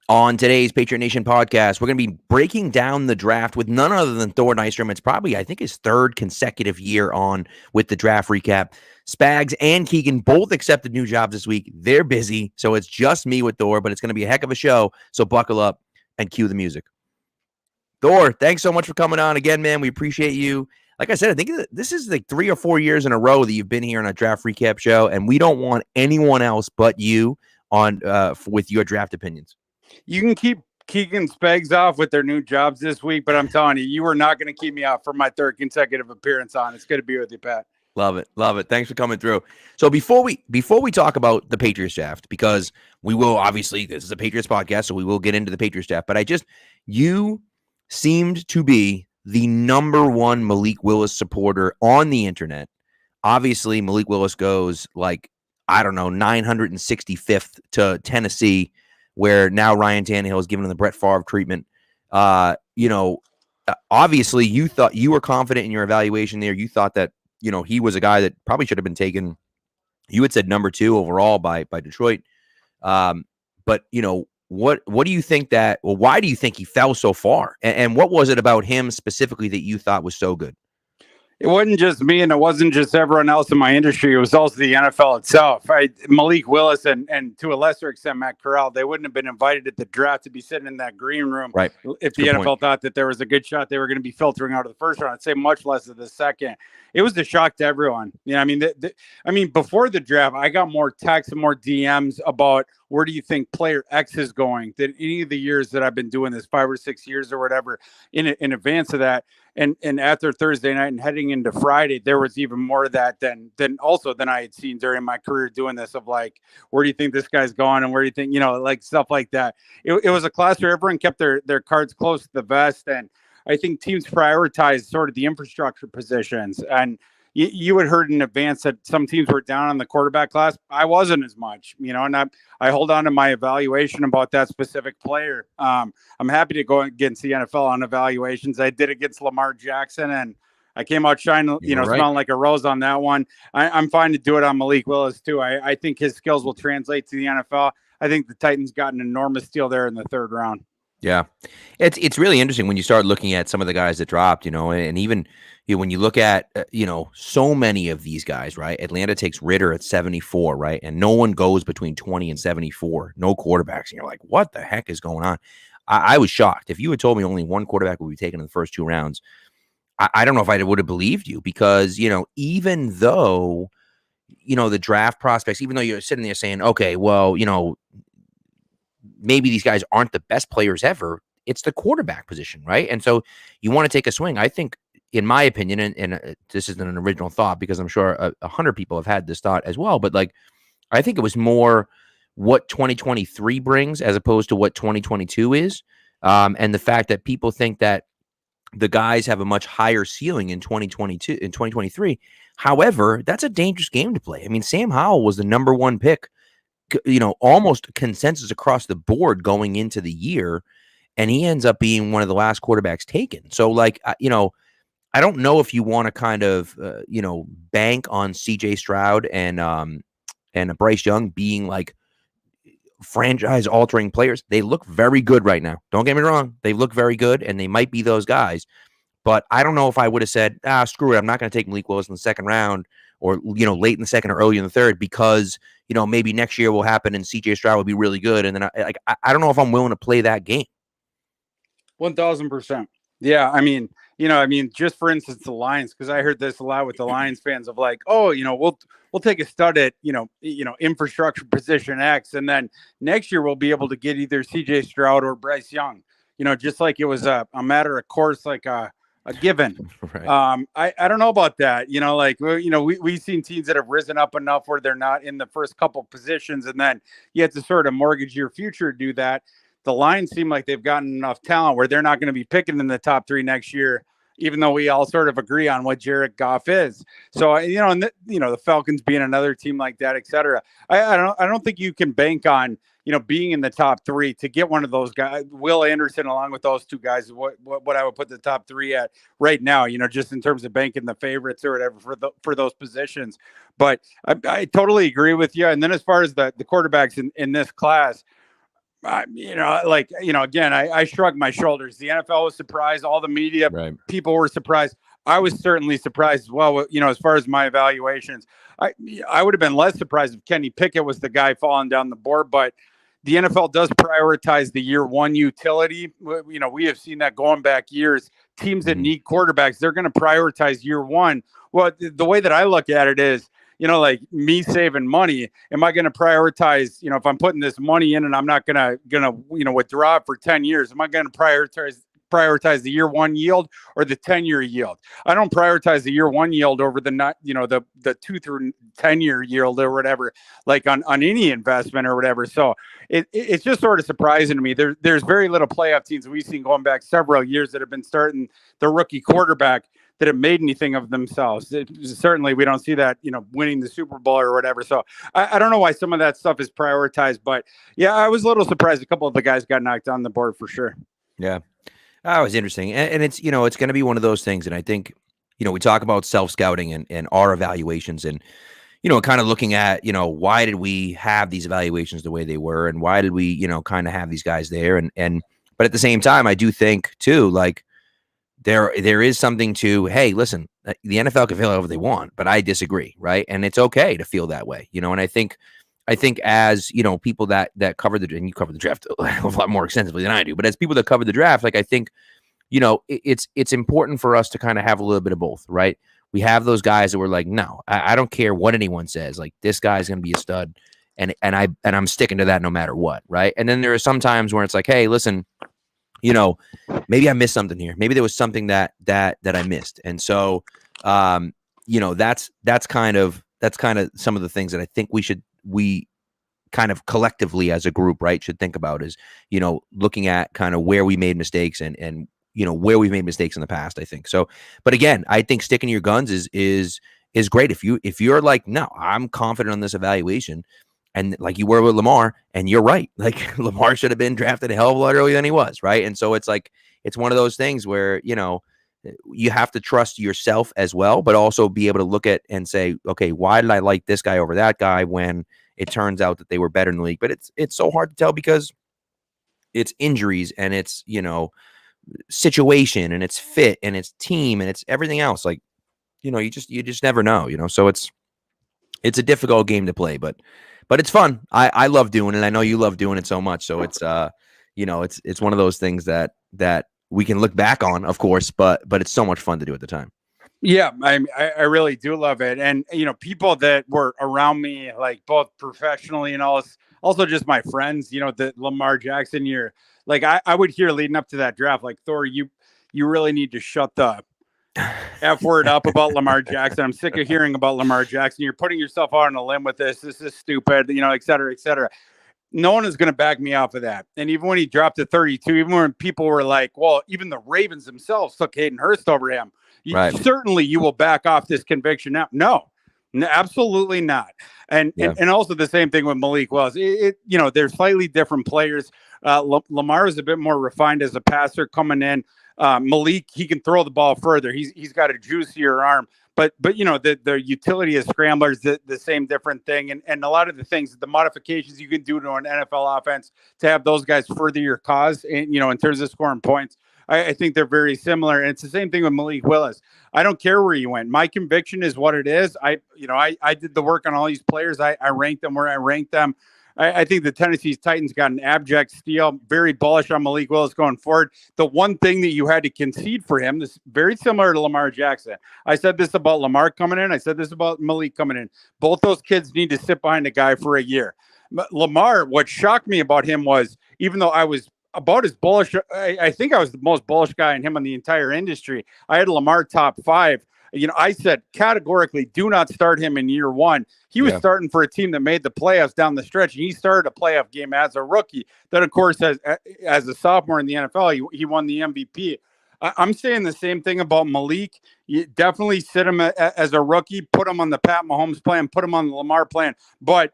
On today's Patriot Nation podcast, we're going to be breaking down the draft with none other than Thor Nystrom. It's probably, I think, his third consecutive year on with the draft recap. Spags and Keegan both accepted new jobs this week. They're busy, so it's just me with Thor, but it's going to be a heck of a show. So buckle up and cue the music. Thor, thanks so much for coming on again, man. We appreciate you. Like I said, I think this is like 3 or 4 years in a row that you've been here on a draft recap show, and we don't want anyone else but you on with your draft opinions. You can keep Keegan Spags off with their new jobs this week, but I'm telling you, you are not going to keep me off for my third consecutive appearance on. It's good to be with you, Pat. Love it. Love it. Thanks for coming through. So before we talk about the Patriots draft, because we will obviously, this is a Patriots podcast, so we will get into the Patriots draft, but you seemed to be the number one Malik Willis supporter on the internet. Obviously, Malik Willis goes like, I don't know, 965th to Tennessee, where now Ryan Tannehill is giving him the Brett Favre treatment. Obviously you thought you were confident in your evaluation there. You thought that, he was a guy that probably should have been taken. You had said number 2 overall by Detroit. But what do you think why do you think he fell so far? And what was it about him specifically that you thought was so good? It wasn't just me, and it wasn't just everyone else in my industry. It was also the NFL itself. Malik Willis and to a lesser extent Matt Corral, they wouldn't have been invited at the draft to be sitting in that green room, right? If the NFL thought that there was a good shot they were going to be filtering out of the first round. I'd say much less of the second. It was a shock to everyone. Before the draft, I got more texts and more DMs about where do you think player X is going than any of the years that I've been doing this, 5 or 6 years or whatever, in advance of that. And after Thursday night and heading into Friday, there was even more of that than I had seen during my career doing this, of like, where do you think this guy's going and where do you think, like stuff like that. It was a class where everyone kept their cards close to the vest. And I think teams prioritized sort of the infrastructure positions. And you had heard in advance that some teams were down on the quarterback class. I wasn't as much, and I hold on to my evaluation about that specific player. I'm happy to go against the NFL on evaluations. I did against Lamar Jackson, and I came out shining, smelling like a rose on that one. I'm fine to do it on Malik Willis too. I think his skills will translate to the NFL. I think the Titans got an enormous steal there in the third round. Yeah, it's really interesting when you start looking at some of the guys that dropped, and even when you look at so many of these guys, right? Atlanta takes Ritter at 74, right? And no one goes between 20 and 74, no quarterbacks, and you're like, what the heck is going on? I was shocked. If you had told me only one quarterback would be taken in the first 2 rounds, I don't know if I would have believed you, because even though the draft prospects, even though you're sitting there saying, okay, well, maybe these guys aren't the best players ever, it's the quarterback position, right? And so you want to take a swing. I think, in my opinion, and this isn't an original thought, because I'm sure 100 people have had this thought as well, but like, I think it was more what 2023 brings as opposed to what 2022 is. And the fact that people think that the guys have a much higher ceiling in 2022, in 2023. However, that's a dangerous game to play. I mean, Sam Howell was the number 1 pick, almost consensus across the board going into the year, and he ends up being one of the last quarterbacks taken. So like, I don't know if you want to kind of, bank on CJ Stroud and Bryce Young being like franchise altering players. They look very good right now. Don't get me wrong. They look very good, and they might be those guys, but I don't know if I would have said, screw it, I'm not going to take Malik Willis in the second round, or, late in the second or early in the third, because, maybe next year will happen and CJ Stroud will be really good. And then I don't know if I'm willing to play that game. 1000%. Yeah. Just for instance, the Lions, because I heard this a lot with the Lions fans of like, oh, we'll take a stud at, infrastructure position X. And then next year we'll be able to get either CJ Stroud or Bryce Young, just like it was a matter of course, like a given. Right. I don't know about that. We've seen teams that have risen up enough where they're not in the first couple positions, and then you have to sort of mortgage your future to do that. The Lions seem like they've gotten enough talent where they're not going to be picking in the top 3 next year, even though we all sort of agree on what Jared Goff is. So, the Falcons being another team like that, et cetera. I don't think you can bank on, being in the top 3 to get one of those guys. Will Anderson, along with those 2 guys, what I would put the top 3 at right now, just in terms of banking the favorites or whatever for those positions. But I totally agree with you. And then as far as the quarterbacks in this class, Again, I shrugged my shoulders. The NFL was surprised. All the media Right. people were surprised. I was certainly surprised as well. As far as my evaluations, I would have been less surprised if Kenny Pickett was the guy falling down the board. But the NFL does prioritize the year one utility. We have seen that going back years. Teams that need quarterbacks, they're going to prioritize year one. Well, the way that I look at it is, like me saving money, am I going to prioritize, if I'm putting this money in and I'm not going to withdraw it for 10 years, am I going to prioritize the year one yield or the 10-year yield? I don't prioritize the year one yield over the 2 through 10-year yield or whatever, like on any investment or whatever. So it's just sort of surprising to me. There's very little playoff teams we've seen going back several years that have been starting the rookie quarterback that have made anything of themselves. Certainly we don't see that, winning the Super Bowl or whatever. So I don't know why some of that stuff is prioritized, but yeah, I was a little surprised a couple of the guys got knocked on the board for sure. Yeah. That was interesting. And it's, it's going to be one of those things. And I think, we talk about self-scouting and our evaluations and, kind of looking at, why did we have these evaluations the way they were? And why did we, kind of have these guys there? But at the same time, I do think too, like, there is something to, hey, listen, the NFL can feel however they want, but I disagree, right? And it's okay to feel that way, and I think as, people that cover and you cover the draft a lot more extensively than I do, but as people that cover the draft, like, I think, it's important for us to kind of have a little bit of both, right? We have those guys that were like, no, I don't care what anyone says, like, this guy's going to be a stud. And I'm sticking to that no matter what, right? And then there are some times where it's like, hey, listen, maybe I missed something here. Maybe there was something that I missed. And so, that's kind of some of the things that I think we kind of collectively as a group, right, should think about is, looking at kind of where we made mistakes and where we've made mistakes in the past, I think. So, but again, I think sticking to your guns is great. If you're like, no, I'm confident on this evaluation, and like you were with Lamar, and you're right. Like, Lamar should have been drafted a hell of a lot earlier than he was, right? And so it's like, it's one of those things where, you have to trust yourself as well, but also be able to look at and say, okay, why did I like this guy over that guy when it turns out that they were better in the league? But it's so hard to tell because it's injuries and it's, situation and it's fit and it's team and it's everything else. Like, you just never know, so it's a difficult game to play, but it's fun. I love doing it. I know you love doing it so much. So it's, it's one of those things that we can look back on, of course, but it's so much fun to do at the time. Yeah, I really do love it. And, people that were around me, like both professionally and also just my friends, the Lamar Jackson year, like I would hear leading up to that draft, like, Thor, you really need to shut the F word up about Lamar Jackson. I'm sick of hearing about Lamar Jackson. You're putting yourself out on a limb with this. This is stupid, et cetera, et cetera. No one is going to back me off of that. And even when he dropped to 32, even when people were like, well, even the Ravens themselves took Hayden Hurst over him. Right. Certainly you will back off this conviction now. No, absolutely not. And also the same thing with Malik Willis. They're slightly different players. Lamar is a bit more refined as a passer coming in. Malik, he can throw the ball further. He's got a juicier arm. But the utility of scramblers, the same different thing. And a lot of the things, the modifications you can do to an NFL offense to have those guys further your cause, and, in terms of scoring points, I think they're very similar. And it's the same thing with Malik Willis. I don't care where you went. My conviction is what it is. I did the work on all these players. I ranked them where I ranked them. I think the Tennessee Titans got an abject steal. Very bullish on Malik Willis going forward. The one thing that you had to concede for him, this very similar to Lamar Jackson. I said this about Lamar coming in. I said this about Malik coming in. Both those kids need to sit behind a guy for a year. Lamar, what shocked me about him was, even though I was about as bullish, I think I was the most bullish guy in him in the entire industry. I had Lamar top 5. I said categorically, do not start him in year one. He was starting for a team that made the playoffs down the stretch. And he started a playoff game as a rookie. Then, of course, as a sophomore in the NFL, he won the MVP. I'm saying the same thing about Malik. You definitely sit him as a rookie, put him on the Pat Mahomes plan, put him on the Lamar plan. But,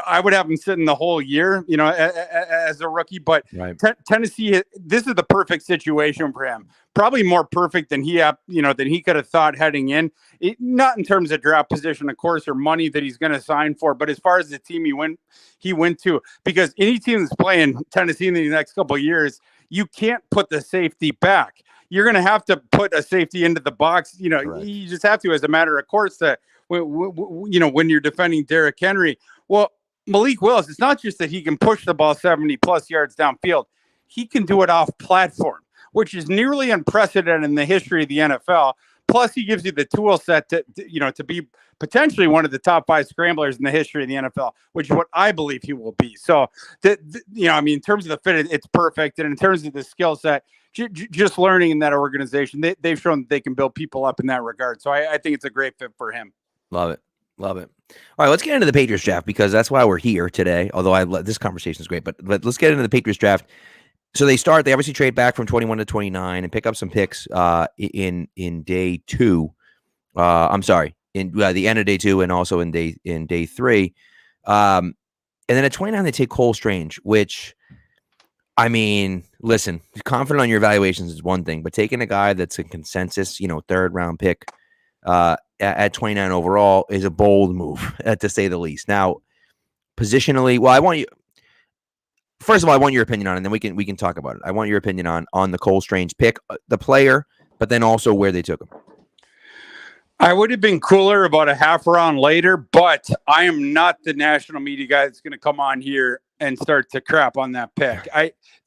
I would have him sitting the whole year, as a rookie. But Right. Tennessee, this is the perfect situation for him. Probably more perfect than he could have thought heading in. Not in terms of draft position, of course, or money that he's going to sign for, but as far as the team he went to, because any team that's playing Tennessee in the next couple of years, you can't put the safety back. You're going to have to put a safety into the box. Correct. You just have to, as a matter of course, that when you're defending Derrick Henry. Well, Malik Willis, it's not just that he can push the ball 70 plus yards downfield. He can do it off platform, which is nearly unprecedented in the history of the NFL. Plus, he gives you the tool set to be potentially one of the top 5 scramblers in the history of the NFL, which is what I believe he will be. So, in terms of the fit, it's perfect. And in terms of the skill set, just learning in that organization, they've shown that they can build people up in that regard. So I think it's a great fit for him. Love it. Love it. All right, let's get into the Patriots draft because that's why we're here today. Although this conversation is great, but let's get into the Patriots draft. So they obviously trade back from 21 to 29 and pick up some picks in day 2. I'm sorry, in the end of day 2 and also in day 3. And then at 29 they take Cole Strange, which, I mean, listen, confident on your evaluations is one thing, but taking a guy that's a consensus, 3rd round pick at 29 overall is a bold move, to say the least. Now, positionally, well, first of all, I want your opinion on it, and then we can talk about it. I want your opinion on the Cole Strange pick, the player, but then also where they took him. I would have been cooler about a half round later, but I am not the national media guy that's going to come on here and start to crap on that pick.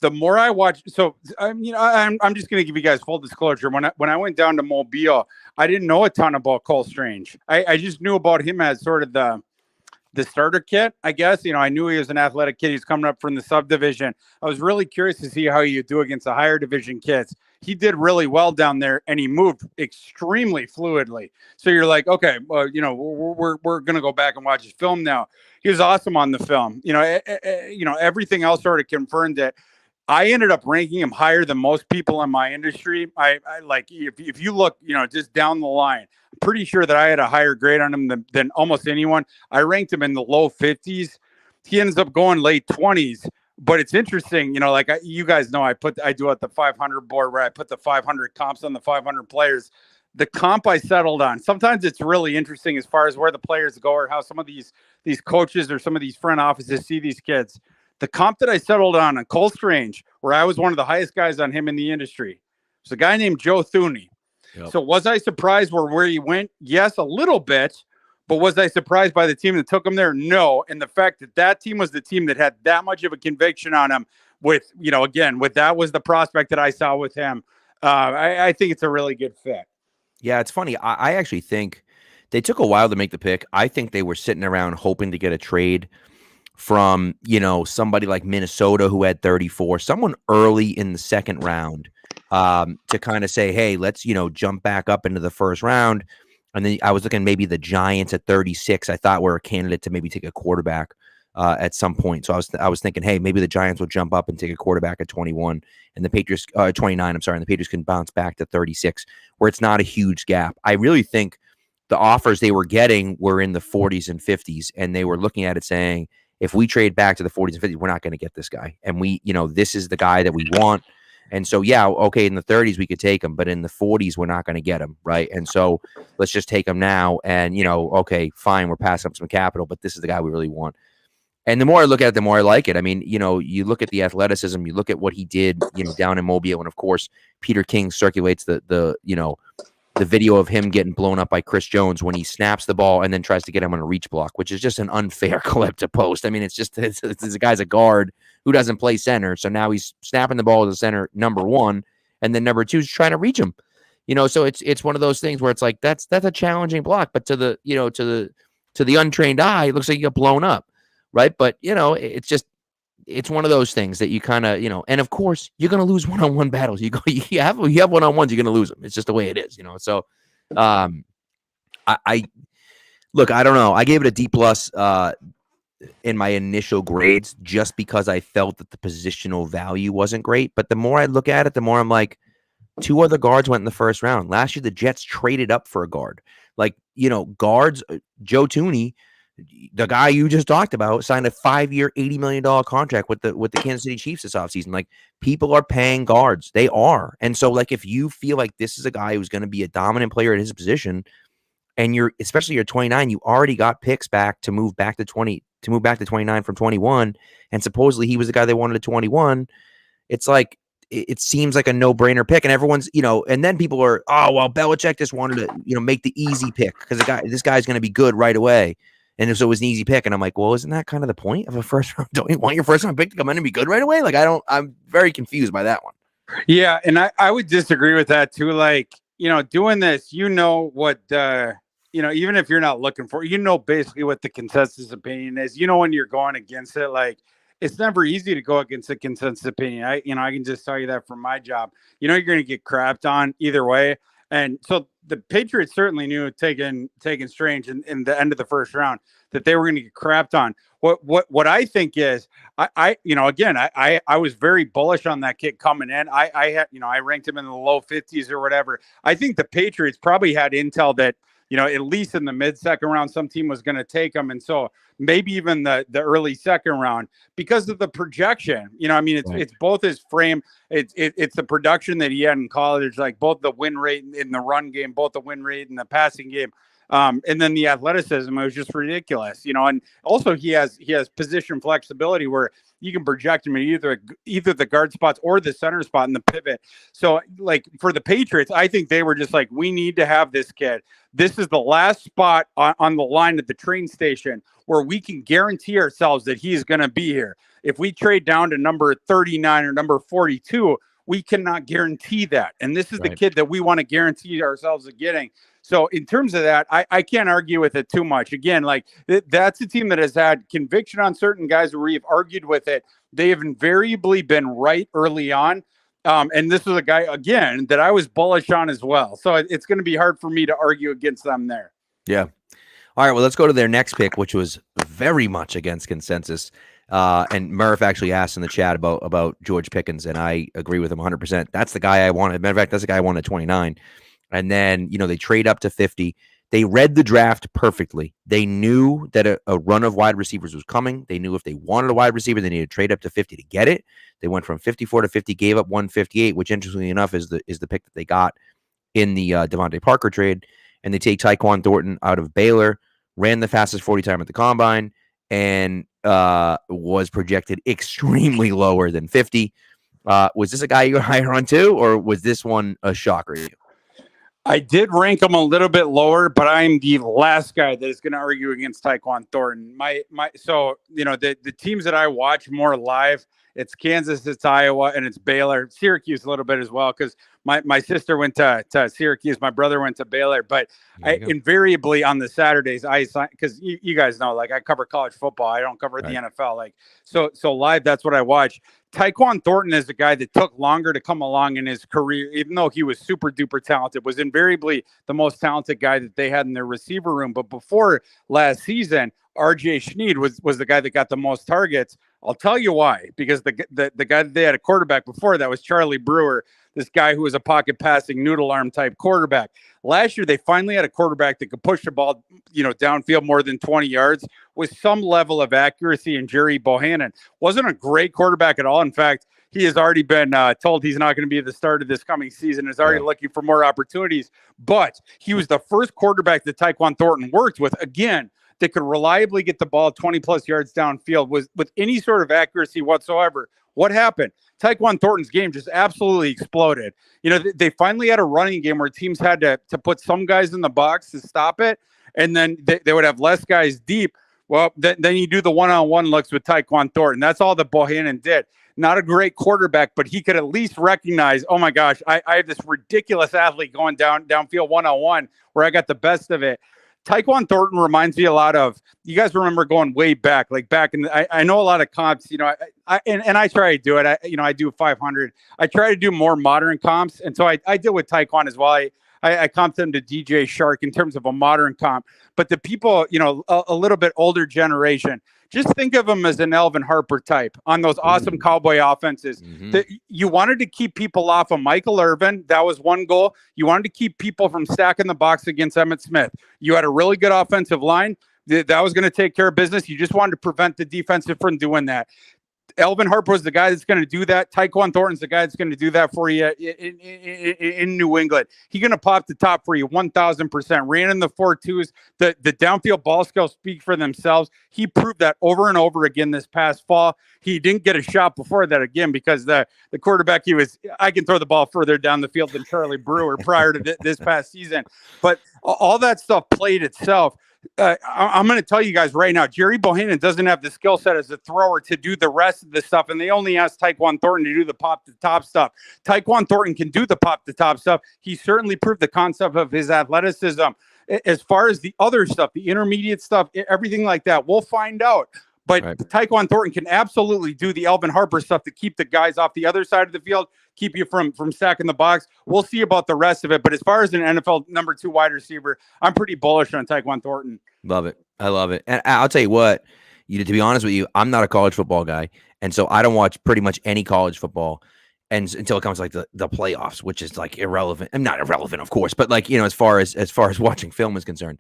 The more I watch, so I'm just going to give you guys full disclosure. When I went down to Mobile, I didn't know a ton about Cole Strange. I just knew about him as sort of the starter kit, I guess. I knew he was an athletic kid. He's coming up from the subdivision. I was really curious to see how you do against the higher division kids. He did really well down there, and he moved extremely fluidly. So you're like, okay, well, we're going to go back and watch his film now. He was awesome on the film. Everything else sort of confirmed it. I ended up ranking him higher than most people in my industry. I like, if you look, just down the line, I'm pretty sure that I had a higher grade on him than almost anyone. I ranked him in the low 50s. He ends up going late 20s. But it's interesting, you guys know, I do at the 500 board where I put the 500 comps on the 500 players. The comp I settled on, sometimes it's really interesting as far as where the players go or how some of these coaches or some of these front offices see these kids. The comp that I settled on Cole Strange, where I was one of the highest guys on him in the industry, was a guy named Joe Thuney. Yep. So was I surprised where he went? Yes, a little bit. But was I surprised by the team that took him there? No. And the fact that team was the team that had that much of a conviction on him with that was the prospect that I saw with him. I think it's a really good fit. Yeah, it's funny. I actually think they took a while to make the pick. I think they were sitting around hoping to get a trade from, somebody like Minnesota who had 34, someone early in the 2nd round to kind of say, hey, let's, jump back up into the 1st round. And then I was looking maybe the Giants at 36. I thought were a candidate to maybe take a quarterback at some point. So I was thinking, hey, maybe the Giants will jump up and take a quarterback at 21, and the Patriots 29. I'm sorry, and the Patriots can bounce back to 36, where it's not a huge gap. I really think the offers they were getting were in the 40s and 50s, and they were looking at it saying, if we trade back to the 40s and 50s, we're not going to get this guy, and this is the guy that we want. And so, yeah, okay, in the 30s we could take him, but in the 40s we're not going to get him, right? And so let's just take him now, and okay, fine, we're passing up some capital, but this is the guy we really want. And the more I look at it, the more I like it. I mean, you look at the athleticism, you look at what he did, down in Mobile, and of course Peter King circulates the video of him getting blown up by Chris Jones when he snaps the ball and then tries to get him on a reach block, which is just an unfair clip to post. I mean, it's the guy's a guard who doesn't play center. So now he's snapping the ball to the center, number 1, and then number 2 is trying to reach him. So it's one of those things where it's like that's a challenging block, but to the untrained eye, it looks like you got blown up, right? But it's one of those things that you kind of, and of course you're going to lose one-on-one battles. You have one-on-ones, you're going to lose them. It's just the way it is, So, I look, I don't know. I gave it a D+ in my initial grades just because I felt that the positional value wasn't great. But the more I look at it, the more I'm like, 2 other guards went in the first round. Last year, the Jets traded up for a guard. Like, guards, Joe Tooney, the guy you just talked about, signed a 5-year, $80 million contract with the Kansas City Chiefs this offseason. Like, people are paying guards. They are. And so, like, if you feel like this is a guy who's going to be a dominant player at his position, and especially you're 29, you already got picks back to move back to 29 from 21, and supposedly he was the guy they wanted at 21. It's like, it seems like a no-brainer pick, and everyone's, and then people are, oh, well, Belichick just wanted to, make the easy pick because this guy's going to be good right away. And so it was an easy pick. And I'm like, well, isn't that kind of the point of a first round? Don't you want your first round pick to come in and be good right away? Like, I'm very confused by that one. Yeah. And I would disagree with that too. Like, doing this, what, even if you're not looking for, basically what the consensus opinion is, when you're going against it, like, it's never easy to go against a consensus opinion. I can just tell you that from my job, you're going to get crapped on either way. And so the Patriots certainly knew taking Strange in the end of the first round that they were going to get crapped on. What I think is I was very bullish on that kid coming in. I had, I ranked him in the low 50s or whatever. I think the Patriots probably had intel that, at least in the mid-second round, some team was going to take him. And so maybe even the early second round because of the projection. It's both his frame. It's the production that he had in college, like both the win rate in the run game, both the win rate in the passing game. And then the athleticism, it was just ridiculous, and also he has position flexibility where you can project him at either the guard spots or the center spot in the pivot. So like for the Patriots, I think they were just like, we need to have this kid. This is the last spot on the line at the train station where we can guarantee ourselves that he's going to be here. If we trade down to number 39 or number 42, we cannot guarantee that. And this is the kid that we want to guarantee ourselves of getting. So in terms of that, I can't argue with it too much. Again, like that's a team that has had conviction on certain guys where we've argued with it. They have invariably been right early on. And this was a guy, again, that I was bullish on as well. So it's going to be hard for me to argue against them there. Yeah. All right, well, let's go to their next pick, which was very much against consensus. And Murph actually asked in the chat about George Pickens, and I agree with him 100%. That's the guy I wanted. Matter of fact, that's the guy I wanted at 29. And then, they trade up to 50. They read the draft perfectly. They knew that a run of wide receivers was coming. They knew if they wanted a wide receiver, they needed to trade up to 50 to get it. They went from 54 to 50, gave up 158, which interestingly enough is the pick that they got in the Devontae Parker trade. And they take Taekwon Thornton out of Baylor, ran the fastest 40 time at the combine, and was projected extremely lower than 50. Was this a guy you were higher on too, or was this one a shocker to you? I did rank him a little bit lower, but I'm the last guy that is going to argue against Taekwon Thornton. So the teams that I watch more live, it's Kansas, it's Iowa, and it's Baylor, Syracuse a little bit as well, because my sister went to Syracuse, my brother went to Baylor, but invariably on the Saturdays because you guys know, like I cover college football, I don't cover the NFL, like so live. That's what I watch. Taekwon Thornton is a guy that took longer to come along in his career, even though he was super duper talented, was invariably the most talented guy that they had in their receiver room. But before last season, RJ Schneed was the guy that got the most targets. I'll tell you why, because the guy that they had a quarterback before that was Charlie Brewer, this guy who was a pocket passing noodle arm type quarterback. Last year, they finally had a quarterback that could push the ball, downfield more than 20 yards with some level of accuracy. And Jerry Bohannon wasn't a great quarterback at all. In fact, he has already been told he's not going to be the start of this coming season, is already looking for more opportunities. But he was the first quarterback that Taekwon Thornton worked with, again, that could reliably get the ball 20 plus yards downfield with any sort of accuracy whatsoever. What happened? Taekwon Thornton's game just absolutely exploded. They finally had a running game where teams had to put some guys in the box to stop it, and then they would have less guys deep. Well, then you do the one-on-one looks with Taekwon Thornton. That's all that Bohannon did. Not a great quarterback, but he could at least recognize, oh my gosh, I have this ridiculous athlete going downfield one-on-one where I got the best of it. Taekwon Thornton reminds me a lot of, you guys remember going way back, like back in I know a lot of comps, I try to do it. I do 500. I try to do more modern comps. And so I deal with Taekwon as well. I comped him to DJ Shark in terms of a modern comp. But the people, a little bit older generation, just think of him as an Elvin Harper type on those awesome Cowboy offenses. That you wanted to keep people off of Michael Irvin. That was one goal. You wanted to keep people from stacking the box against Emmitt Smith. You had a really good offensive line. That was going to take care of business. You just wanted to prevent the defensive from doing that. Elvin Harper was the guy that's going to do that. Taekwon Thornton's the guy that's going to do that for you in New England. He's going to pop the top for you 1,000%. Ran in the 4.2s. The downfield ball skills speak for themselves. He proved that over and over again this past fall. He didn't get a shot before that again because the quarterback, I can throw the ball further down the field than Charlie Brewer prior to this past season. But all that stuff played itself. I'm going to tell you guys right now, Jerry Bohannon doesn't have the skill set as a thrower to do the rest of the stuff, and they only asked Taekwon Thornton to do the pop-to-top stuff. Taekwon Thornton can do the pop-to-top stuff. He certainly proved the concept of his athleticism. As far as the other stuff, the intermediate stuff, everything like that, we'll find out. But right. Taekwon Thornton can absolutely do the Elvin Harper stuff to keep the guys off the other side of the field, keep you from stacking the box. We'll see about the rest of it. But as far as an NFL number 2 wide receiver, I'm pretty bullish on Taekwon Thornton. Love it. I love it. And I'll tell you what, to be honest with you, I'm not a college football guy. And so I don't watch pretty much any college football until it comes to like the playoffs, which is like irrelevant. And not irrelevant, of course, but like, as far as watching film is concerned.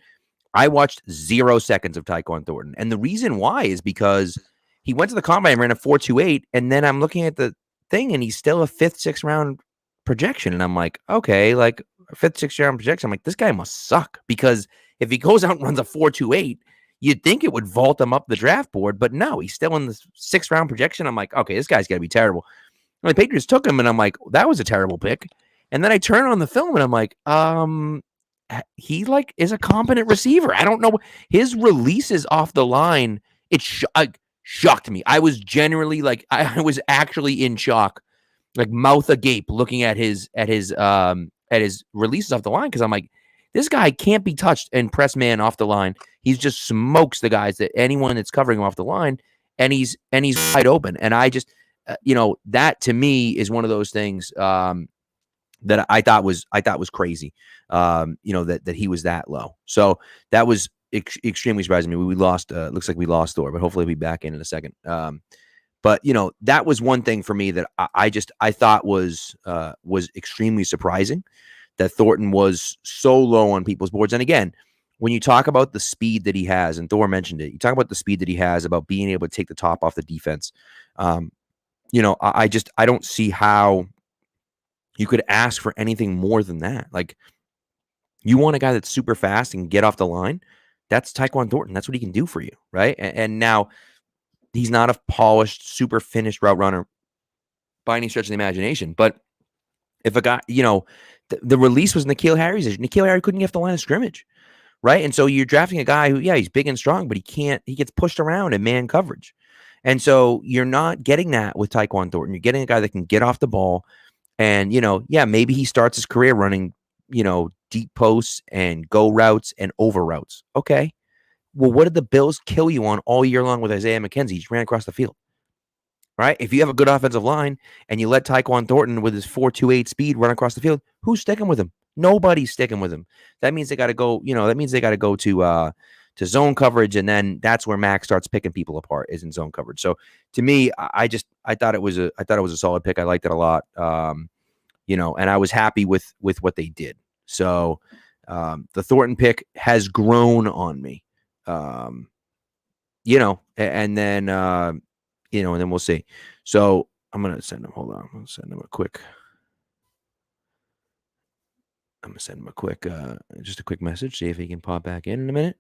I watched 0 seconds of Taekwon Thornton. And the reason why is because he went to the combine and ran a 4.28. And then I'm looking at the thing and he's still a 5th, 6th round projection. And I'm like, okay, like 5th, 6th round projection. I'm like, this guy must suck, because if he goes out and runs a 4.28, you'd think it would vault him up the draft board. But no, he's still in the 6th round projection. I'm like, okay, this guy's got to be terrible. And the Patriots took him and I'm like, that was a terrible pick. And then I turn on the film and I'm like, he like is a competent receiver. I don't know. His releases off the line, it shocked me. I was genuinely like, I was actually in shock, like mouth agape, looking at his releases off the line, because I'm like, this guy can't be touched and press man off the line. He just smokes the guys, that anyone that's covering him off the line, and he's wide open. And I just, that to me is one of those things that I thought was crazy. That he was that low. So that was extremely surprising to me. We lost. Looks like we lost Thor, but hopefully he'll be back in a second. But that was one thing for me that I thought was extremely surprising, that Thornton was so low on people's boards. And again, when you talk about the speed that he has, and Thor mentioned it, you talk about the speed that he has, about being able to take the top off the defense. I don't see how you could ask for anything more than that. Like, you want a guy that's super fast and get off the line. That's Taekwon Thornton. That's what he can do for you, right? And now he's not a polished, super finished route runner by any stretch of the imagination. But if a guy, the release was N'Keal Harry's. N'Keal Harry couldn't get off the line of scrimmage, right? And so you're drafting a guy who, he's big and strong, but he gets pushed around in man coverage. And so you're not getting that with Taekwon Thornton. You're getting a guy that can get off the ball. And, maybe he starts his career running, deep posts and go routes and over routes. Okay. Well, what did the Bills kill you on all year long with Isaiah McKenzie? He just ran across the field, right? If you have a good offensive line and you let Taekwon Thornton with his 4.28 speed run across the field, who's sticking with him? Nobody's sticking with him. That means they got to go, to zone coverage. And then that's where Mac starts picking people apart, is in zone coverage. So to me, I thought it was a solid pick. I liked it a lot. And I was happy with what they did. So the Thornton pick has grown on me, and then we'll see. So I'm going to send him, hold on. I'm going to send him a quick, just a quick message, see if he can pop back in a minute.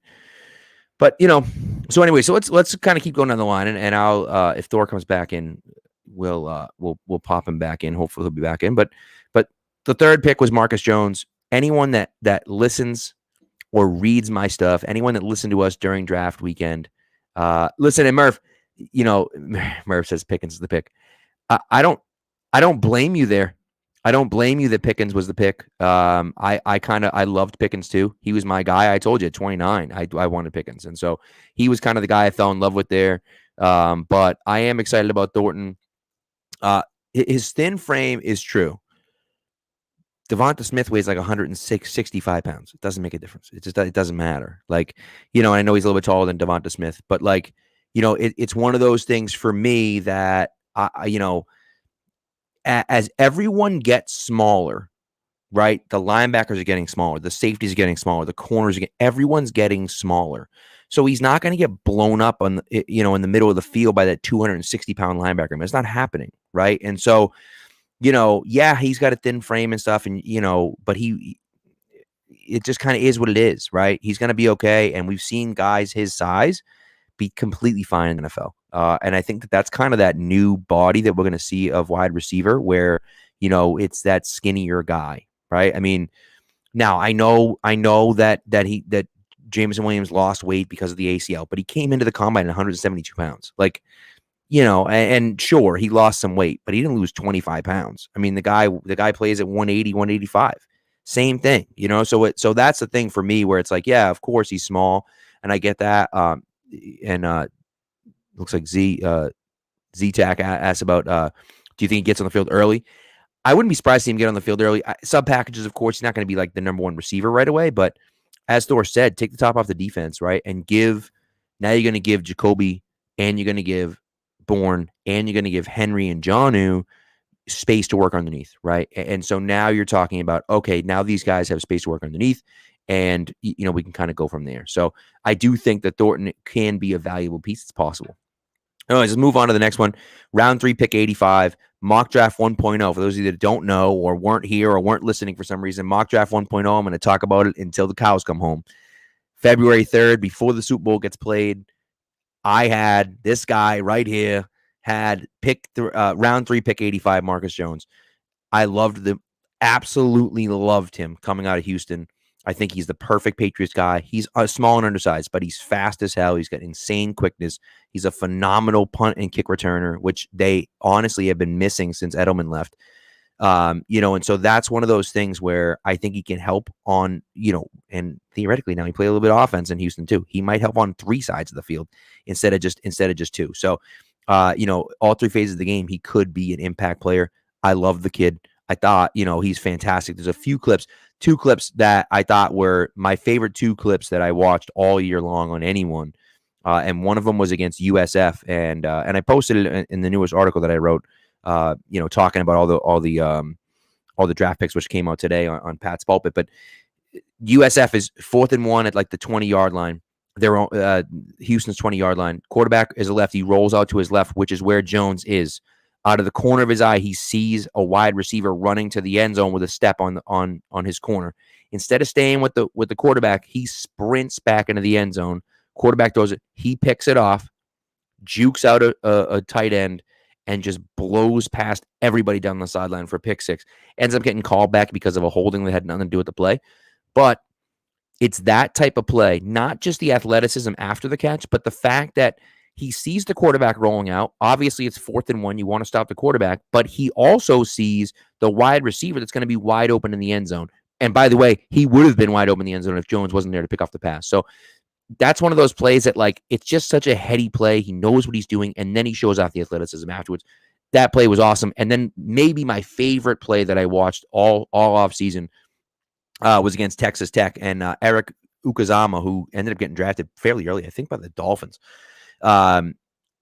But, so anyway, so let's kind of keep going down the line, and I'll, if Thor comes back in, we'll pop him back in. Hopefully he'll be back in. But the third pick was Marcus Jones. Anyone that listens or reads my stuff, anyone that listened to us during draft weekend, listen, and Murph, Murph says Pickens is the pick. I don't blame you there. I don't blame you that Pickens was the pick. I loved Pickens too. He was my guy. I told you at 29, I wanted Pickens. And so he was kind of the guy I fell in love with there. But I am excited about Thornton. His thin frame is true. Devonta Smith weighs like 165 pounds. It doesn't make a difference. It doesn't matter. Like, I know he's a little bit taller than Devonta Smith, but like, it's one of those things for me that as everyone gets smaller, right? The linebackers are getting smaller, the safeties are getting smaller, the corners everyone's getting smaller. So he's not going to get blown up on in the middle of the field by that 260-pound linebacker. I mean, it's not happening, right? And so yeah, he's got a thin frame and stuff, and but it just kind of is what it is, right? He's going to be okay, and we've seen guys his size be completely fine in the NFL. And I think that's kind of that new body that we're going to see of wide receiver, where it's that skinnier guy, right? I mean, now I know that Jameson Williams lost weight because of the ACL, but he came into the combine at 172 pounds, like. And sure, he lost some weight, but he didn't lose 25 pounds. I mean, the guy plays at 180, 185. Same thing, so that's the thing for me where it's like, yeah, of course he's small, and I get that. Looks like Z-Tac asked about, do you think he gets on the field early? I wouldn't be surprised to see him get on the field early. Sub packages, of course, he's not going to be like the number one receiver right away, but as Thor said, take the top off the defense, right? And now you're going to give Jacoby, and you're going to give Bourne, and you're going to give Henry and Jonnu space to work underneath, right? And so now you're talking about, okay, now these guys have space to work underneath, and we can kind of go from there. So I do think that Thornton can be a valuable piece. It's possible. Anyways, let's move on to the next one. Round 3, pick 85, mock draft 1.0. For those of you that don't know or weren't here or weren't listening for some reason, mock draft 1.0, I'm going to talk about it until the cows come home. February 3rd, before the Super Bowl gets played, I had this guy right here had round 3, pick 85, Marcus Jones. I absolutely loved him coming out of Houston. I think he's the perfect Patriots guy. He's small and undersized, but he's fast as hell. He's got insane quickness. He's a phenomenal punt and kick returner, which they honestly have been missing since Edelman left. And so that's one of those things where I think he can help on, and theoretically now he played a little bit of offense in Houston too. He might help on 3 sides of the field instead of just 2. So, all 3 phases of the game, he could be an impact player. I love the kid. I thought, he's fantastic. There's a few clips, 2 clips that I thought were my favorite 2 clips that I watched all year long on anyone. And one of them was against USF, and I posted it in the newest article that I wrote. Talking about all the draft picks which came out today on Pat's Pulpit, but USF is 4th and 1 at like the 20-yard line. They're Houston's 20-yard line. Quarterback is a lefty, rolls out to his left, which is where Jones is. Out of the corner of his eye, he sees a wide receiver running to the end zone with a step on his corner. Instead of staying with the quarterback, he sprints back into the end zone. Quarterback throws it. He picks it off, jukes out a tight end, and just blows past everybody down the sideline for a pick 6. Ends up getting called back because of a holding that had nothing to do with the play. But it's that type of play, not just the athleticism after the catch, but the fact that he sees the quarterback rolling out. Obviously, it's 4th and 1. You want to stop the quarterback, but he also sees the wide receiver that's going to be wide open in the end zone. And by the way, he would have been wide open in the end zone if Jones wasn't there to pick off the pass. So that's one of those plays that, like, it's just such a heady play. He knows what he's doing, and then he shows off the athleticism afterwards. That play was awesome. And then maybe my favorite play that I watched all off season was against Texas Tech, and Eric Ukazama, who ended up getting drafted fairly early, I think by the Dolphins.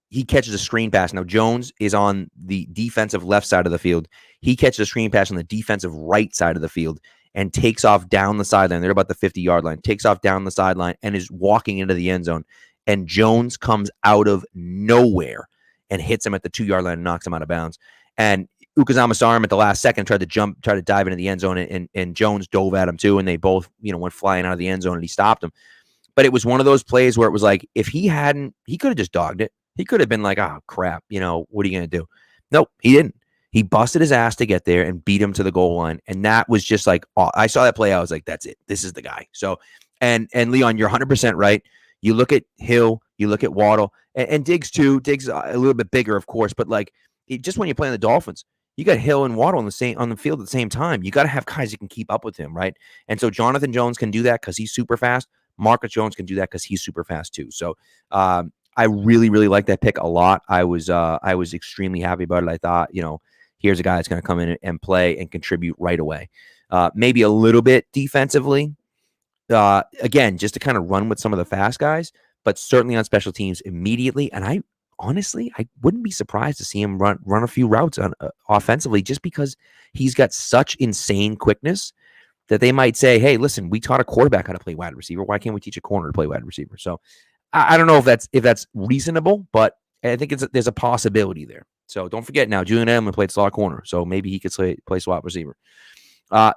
He catches a screen pass. Now, Jones is on the defensive left side of the field. He catches a screen pass on the defensive right side of the field and takes off down the sideline. They're about the 50-yard line. Takes off down the sideline and is walking into the end zone. And Jones comes out of nowhere and hits him at the 2-yard line and knocks him out of bounds. And Ukazama saw him at the last second, tried to dive into the end zone, and Jones dove at him too, and they both, went flying out of the end zone, and he stopped him. But it was one of those plays where it was like, if he hadn't, he could have just dogged it. He could have been like, oh, crap, what are you going to do? Nope, he didn't. He busted his ass to get there and beat him to the goal line. And that was just like, I saw that play. I was like, that's it. This is the guy. So, and Leon, you're 100% right. You look at Hill, you look at Waddle, and Diggs too. Diggs a little bit bigger, of course, but like, just when you're playing the Dolphins, you got Hill and Waddle on the field at the same time. You got to have guys who can keep up with him, right? And so Jonathan Jones can do that because he's super fast. Marcus Jones can do that because he's super fast too. So I really, really like that pick a lot. I was extremely happy about it. I thought, here's a guy that's going to come in and play and contribute right away. maybe a little bit defensively. Again, just to kind of run with some of the fast guys, but certainly on special teams immediately. And I wouldn't be surprised to see him run a few routes on offensively, just because he's got such insane quickness that they might say, hey, listen, we taught a quarterback how to play wide receiver. Why can't we teach a corner to play wide receiver? So I don't know if that's reasonable, but I think there's a possibility there. So don't forget now, Julian Edelman played slot corner, so maybe he could play slot receiver.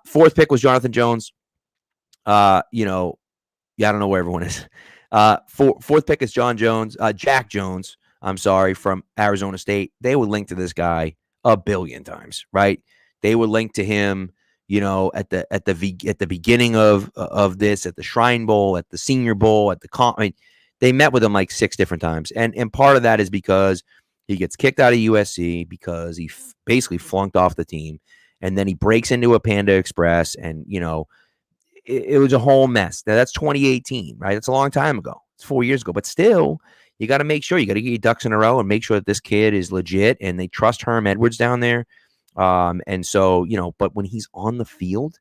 Fourth pick was Jonathan Jones. I don't know where everyone is. Fourth pick is Jack Jones. I'm sorry, from Arizona State. They would link to this guy a billion times, right? They would link to him, at the beginning of this, at the Shrine Bowl, at the Senior Bowl, at the they met with him like 6 different times, and part of that is because he gets kicked out of USC because he basically flunked off the team, and then he breaks into a Panda Express, and it was a whole mess. Now that's 2018, right? That's a long time ago. It's 4 years ago, but still, you got to make sure you got to get your ducks in a row and make sure that this kid is legit, and they trust Herm Edwards down there. And so, but when he's on the field,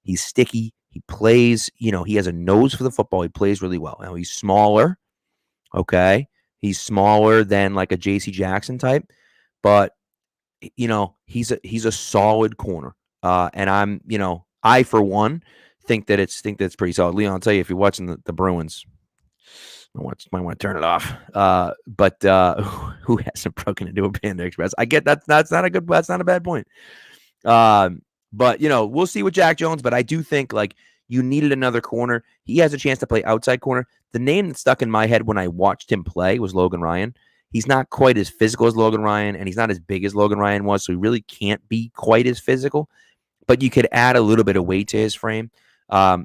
he's sticky. He plays, he has a nose for the football. He plays really well. Now he's smaller. Okay. He's smaller than like a JC Jackson type, but he's a solid corner. And I for one think that it's pretty solid. Leon, I'll tell you, if you're watching the Bruins, might want to turn it off. But who hasn't broken into a Panda Express? I get that. That's not a bad point. But we'll see with Jack Jones. But I do think like you needed another corner. He has a chance to play outside corner. The name that stuck in my head when I watched him play was Logan Ryan. He's not quite as physical as Logan Ryan, and he's not as big as Logan Ryan was, so he really can't be quite as physical. But you could add a little bit of weight to his frame.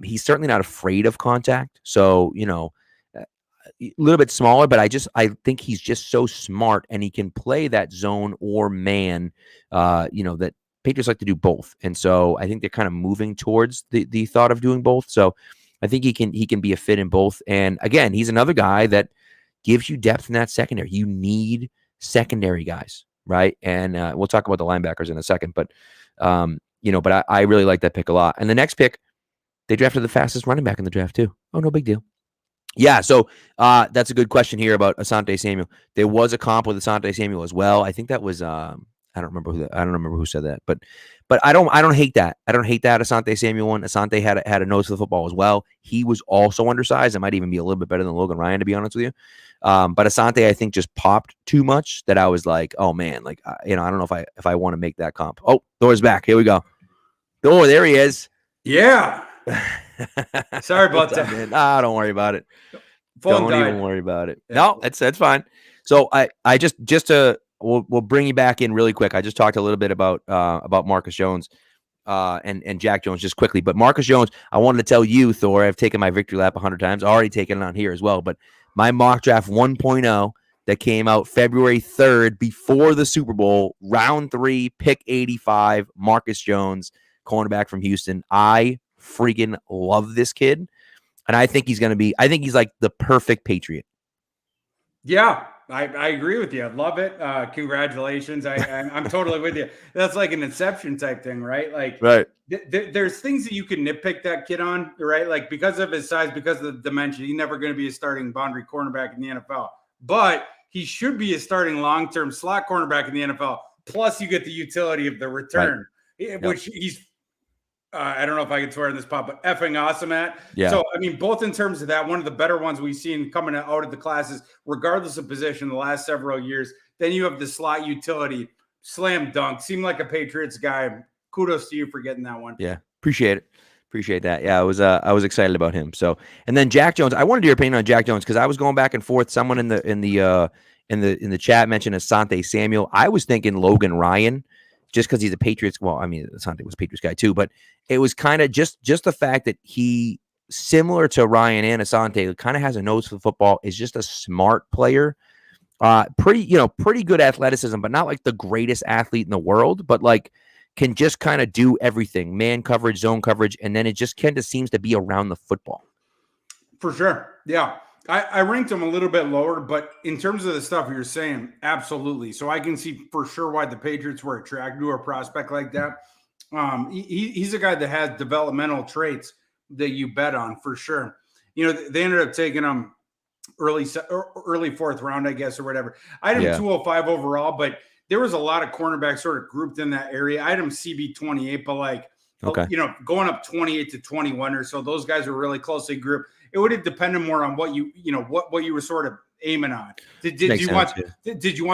He's certainly not afraid of contact. So, a little bit smaller, but I think he's just so smart, and he can play that zone or man, that Patriots like to do both. And so I think they're kind of moving towards the thought of doing both. So I think he can be a fit in both. And again, he's another guy that gives you depth in that secondary. You need secondary guys, right? And we'll talk about the linebackers in a second, but but I really like that pick a lot. And the next pick, they drafted the fastest running back in the draft too. Oh, no big deal. Yeah, so that's a good question here about Asante Samuel. There was a comp with Asante Samuel as well. I think that was I don't remember who said that, but I don't hate that. I don't hate that Asante Samuel one. Asante had a nose for the football as well. He was also undersized. It might even be a little bit better than Logan Ryan, to be honest with you. But Asante, I think, just popped too much that I was like, oh man, like I don't know if I want to make that comp. Oh, Thor's back. Here we go. Thor, there he is. Yeah. Sorry about that. Man? Ah, don't worry about it. Don't even worry about it. Yeah. No, that's fine. So I just to we'll bring you back in really quick. I just talked a little bit about Marcus Jones and Jack Jones just quickly. But Marcus Jones, I wanted to tell you, Thor, I've taken my victory lap 100 times. I already taken it on here as well. But my mock draft 1.0 that came out February 3rd before the Super Bowl, round 3, pick 85, Marcus Jones, cornerback from Houston. I freaking love this kid. And I think he's like the perfect Patriot. Yeah, I agree with you. I love it. Congratulations. I'm totally with you. That's like an Inception type thing, right? Like, right. There's things that you can nitpick that kid on, right? Like because of his size, because of the dimension, he's never going to be a starting boundary cornerback in the NFL. But he should be a starting long-term slot cornerback in the NFL. Plus, you get the utility of the return, right. Which he's I don't know if I can swear in this pod, but effing awesome at. Yeah. So, I mean, both in terms of that, one of the better ones we've seen coming out of the classes, regardless of position, the last several years. Then you have the slot utility, slam dunk. Seemed like a Patriots guy. Kudos to you for getting that one. Yeah, appreciate it. Appreciate that. Yeah, I was excited about him. So, and then Jack Jones. I wanted your opinion on Jack Jones because I was going back and forth. Someone in the chat mentioned Asante Samuel. I was thinking Logan Ryan. Just because he's a Patriots, well, I mean, Asante was a Patriots guy too, but it was kind of just the fact that he, similar to Ryan and Asante, kind of has a nose for the football, is just a smart player, pretty good athleticism, but not like the greatest athlete in the world, but like can just kind of do everything, man coverage, zone coverage, and then it just kind of seems to be around the football. For sure, yeah. I ranked him a little bit lower, but in terms of the stuff you're saying, absolutely. So I can see for sure why the Patriots were attracted to a prospect like that. He's a guy that has developmental traits that you bet on for sure. They ended up taking him early fourth round, I guess, or whatever. I had him Yeah. 205 overall, but there was a lot of cornerbacks sort of grouped in that area. I had him CB 28, but Okay. going up 28 to 21 or so, those guys were really closely grouped. It would have depended more on what what you were sort of aiming on. Did you want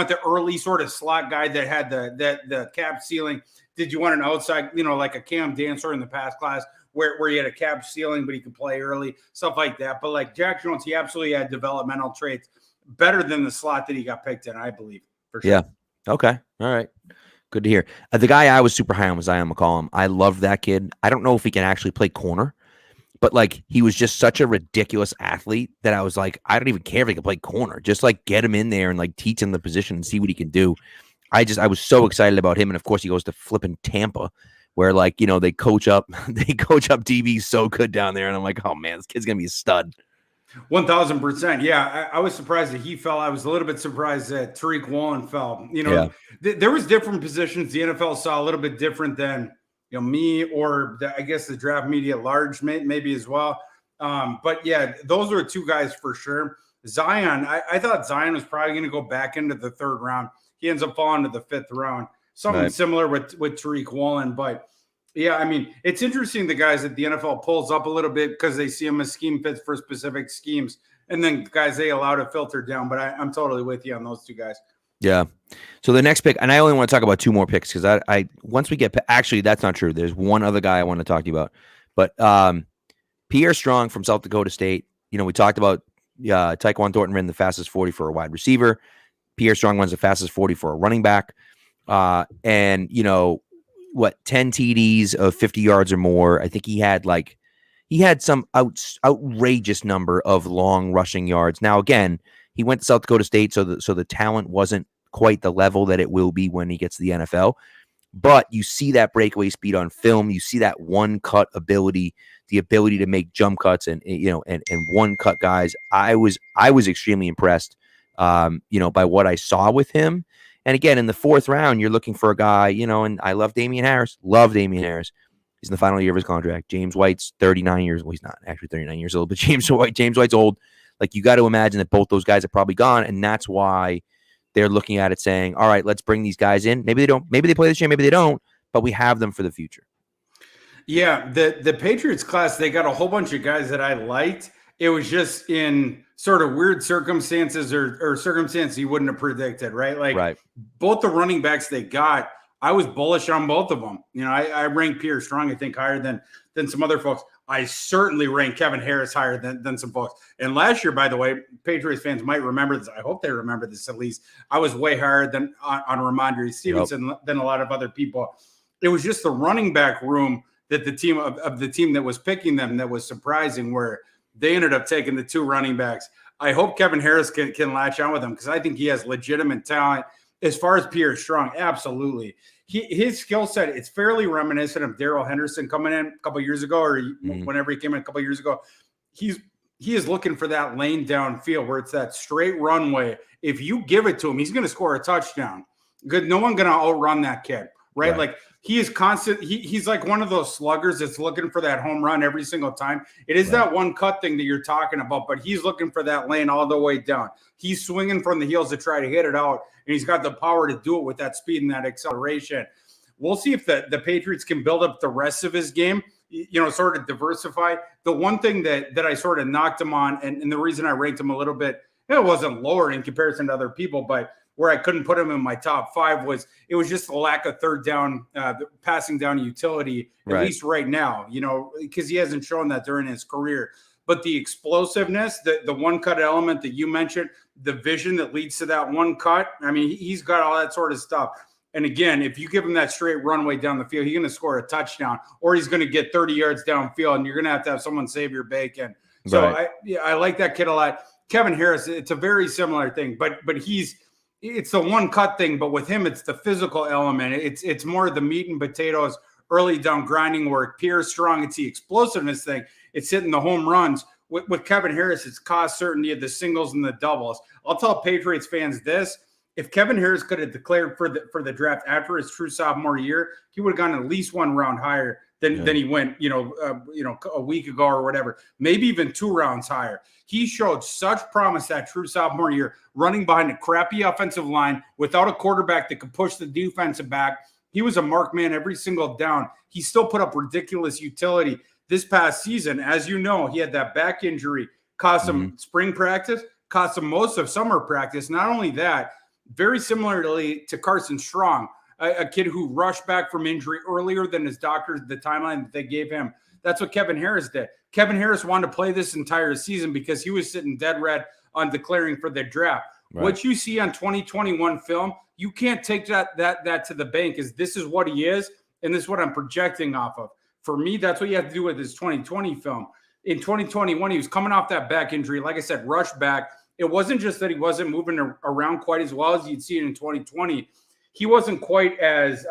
the early sort of slot guy that had the cap ceiling? Did you want an outside, like a Cam Dancer in the past class where he had a cap ceiling, but he could play early, stuff like that. But like Jack Jones, he absolutely had developmental traits better than the slot that he got picked in, I believe, for sure. Yeah. Okay. All right. Good to hear. The guy I was super high on was Zion McCollum. I love that kid. I don't know if he can actually play corner, but like he was just such a ridiculous athlete that I was like, I don't even care if he can play corner. Just like get him in there and like teach him the position and see what he can do. I was so excited about him. And of course he goes to flipping Tampa where like, they coach up DB so good down there. And I'm like, oh man, this kid's going to be a stud. 1,000%. Yeah. I was surprised that he fell. I was a little bit surprised that Tariq Woolen fell. There was different positions the NFL saw a little bit different than, me or I guess the draft media at large maybe as well. But yeah, those were two guys for sure. Zion, I thought Zion was probably going to go back into the third round. He ends up falling to the fifth round. Something similar with Tariq Woolen. But yeah, I mean, it's interesting the guys that the NFL pulls up a little bit because they see them as scheme fits for specific schemes. And then guys they allow to filter down. But I'm totally with you on those two guys. Yeah. So the next pick, and I only want to talk about two more picks because I once we get actually that's not true. There's one other guy I want to talk to you about, but Pierre Strong from South Dakota State. We talked about Taekwon Thornton ran the fastest 40 for a wide receiver. Pierre Strong runs the fastest 40 for a running back, and 10 TDs of 50 yards or more. I think he had some outrageous number of long rushing yards. Now again, he went to South Dakota State, so the talent wasn't quite the level that it will be when he gets to the NFL. But you see that breakaway speed on film. You see that one cut ability, the ability to make jump cuts and one cut guys. I was extremely impressed, by what I saw with him. And again, in the fourth round, you're looking for a guy, and I love Damian Harris. Love Damian Harris. He's in the final year of his contract. James White's 39 years. Well, he's not actually 39 years old, but James White's old. Like, you got to imagine that both those guys are probably gone, and that's why they're looking at it saying, all right, let's bring these guys in. Maybe they don't. Maybe they play this year. Maybe they don't. But we have them for the future. Yeah, the Patriots class, they got a whole bunch of guys that I liked. It was just in sort of weird circumstances or circumstances you wouldn't have predicted, right? Like both the running backs they got, I was bullish on both of them. I ranked Pierre Strong, I think, higher than some other folks. I certainly ranked Kevin Harris higher than some folks. And last year, by the way, Patriots fans might remember this. I hope they remember this at least. I was way higher than on Ramondre Stevenson than a lot of other people. It was just the running back room that the team of the team that was picking them that was surprising, where they ended up taking the two running backs. I hope Kevin Harris can latch on with them because I think he has legitimate talent. As far as Pierre Strong, absolutely. His skill set, it's fairly reminiscent of Darrell Henderson coming in a couple years ago, or whenever he came in a couple years ago. He is looking for that lane downfield where it's that straight runway. If you give it to him, he's going to score a touchdown. Good, no one going to outrun that kid, right? Like, he is constant. He's like one of those sluggers that's looking for that home run every single time. It is that one cut thing that you're talking about, but he's looking for that lane all the way down. He's swinging from the heels to try to hit it out, and he's got the power to do it with that speed and that acceleration. We'll see if the Patriots can build up the rest of his game, sort of diversify. The one thing that I sort of knocked him on, and the reason I ranked him a little bit, it wasn't lower in comparison to other people, but where I couldn't put him in my top five was just the lack of third down, passing down utility, at least right now, because he hasn't shown that during his career. But the explosiveness, the one cut element that you mentioned, the vision that leads to that one cut, I mean, he's got all that sort of stuff. And again, if you give him that straight runway down the field, he's going to score a touchdown, or he's going to get 30 yards downfield, and you're going to have someone save your bacon. So I like that kid a lot. Kevin Harris, it's a very similar thing, but it's the one cut thing, but with him, it's the physical element. It's more the meat and potatoes, early down grinding work. Pierre Strong, it's the explosiveness thing. It's hitting the home runs. With Kevin Harris, it's cost certainty of the singles and the doubles. I'll tell Patriots fans this. if Kevin Harris could have declared for the draft after his true sophomore year, he would have gone at least one round higher than he went, a week ago or whatever, maybe even 2 rounds higher. He showed such promise that true sophomore year, running behind a crappy offensive line without a quarterback that could push the defensive back. He was a mark man every single down. He still put up ridiculous utility this past season. As you know, he had that back injury, cost him spring practice, cost him most of summer practice. Not only that, very similarly to Carson Strong, a kid who rushed back from injury earlier than his doctors, the timeline that they gave him. That's what Kevin Harris did. Kevin Harris wanted to play this entire season because he was sitting dead red on declaring for the draft. Right. What you see on 2021 film, you can't take that to the bank, as this is what he is, and this is what I'm projecting off of. For me, that's what you have to do with his 2020 film. In 2021, he was coming off that back injury. Like I said, rushed back. It wasn't just that he wasn't moving around quite as well as you'd see it in 2020. He wasn't quite as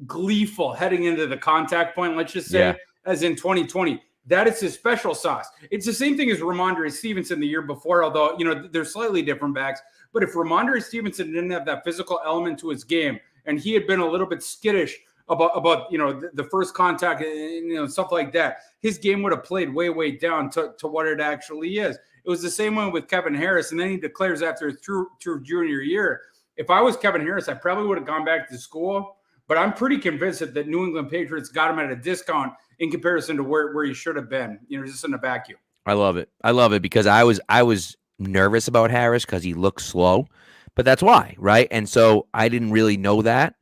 gleeful heading into the contact point, let's just say, as in 2020. That is his special sauce. It's the same thing as Ramondre Stevenson the year before, although, they're slightly different backs. But if Ramondre Stevenson didn't have that physical element to his game, and he had been a little bit skittish about the first contact and stuff like that, his game would have played way down to what it actually is. It was the same one with Kevin Harris, and then he declares after his true junior year, if I was Kevin Harris, I probably would have gone back to school. But I'm pretty convinced that New England Patriots got him at a discount in comparison to where he should have been, just in a vacuum. I love it because I was nervous about Harris because he looked slow, but that's why, right? And so I didn't really know that.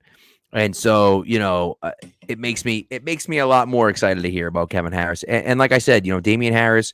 And so, it makes me a lot more excited to hear about Kevin Harris. And like I said, Damian Harris,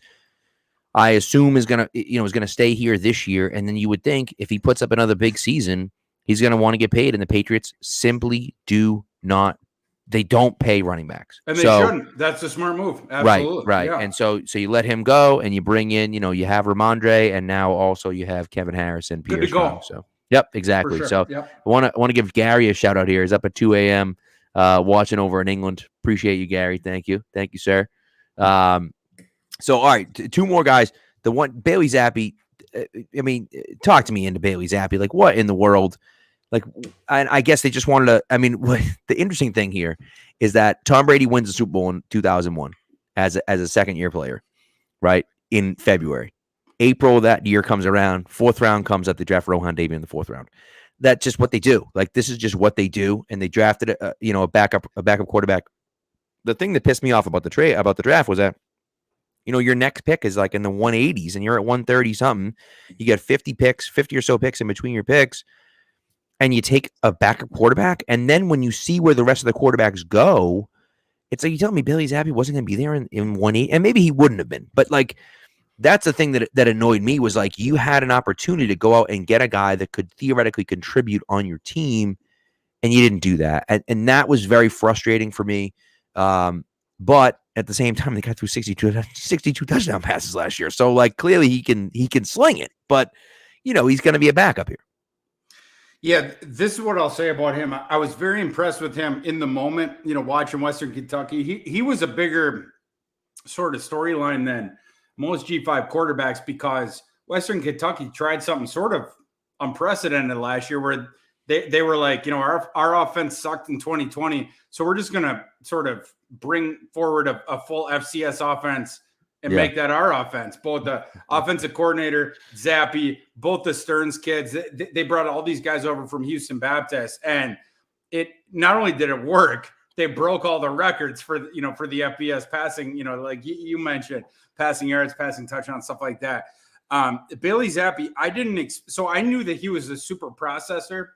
I assume is going to stay here this year. And then you would think if he puts up another big season, he's going to want to get paid. And the Patriots simply they don't pay running backs. And they shouldn't. That's a smart move. Absolutely. Right. Yeah. And so you let him go and you bring in, you have Ramondre, and now also you have Kevin Harris and Pierre Strong. So yep, exactly. Sure. So yep. I want to give Gary a shout out here. He's up at 2 a.m. Watching over in England. Appreciate you, Gary. Thank you, sir. So, all right, 2 more guys. The one, Bailey Zappi, talk to me into Bailey Zappi. Like, what in the world? Like, I guess they just wanted to, the interesting thing here is that Tom Brady wins the Super Bowl in 2001 as a second-year player, right, in February. April of that year comes around, 4th round comes up, they draft Rohan Davey in the 4th round. That's just what they do. Like, this is just what they do, and they drafted a backup quarterback. The thing that pissed me off about the draft was that, your next pick is like in the 180s and you're at 130 something. You get 50 or so picks in between your picks, and you take a backup quarterback. And then when you see where the rest of the quarterbacks go, it's like, you telling me Bailey Zappi wasn't going to be there in 180, and maybe he wouldn't have been. But like, that's the thing that annoyed me, was like, you had an opportunity to go out and get a guy that could theoretically contribute on your team, and you didn't do that. And that was very frustrating for me. But at the same time, they got through 62 touchdown passes last year. So like, clearly he can sling it, but he's going to be a backup here. Yeah, this is what I'll say about him. I was very impressed with him in the moment, watching Western Kentucky. He was a bigger sort of storyline than most G5 quarterbacks, because Western Kentucky tried something sort of unprecedented last year, where they were like, our offense sucked in 2020, so we're just going to sort of bring forward a full FCS offense and make that our offense. Both the offensive coordinator, Zappi, both the Stearns kids, they brought all these guys over from Houston Baptist, and it not only did it work, they broke all the records for the FBS passing, like you mentioned, passing yards, passing touchdowns, stuff like that. Bailey Zappi, so I knew that he was a super processor.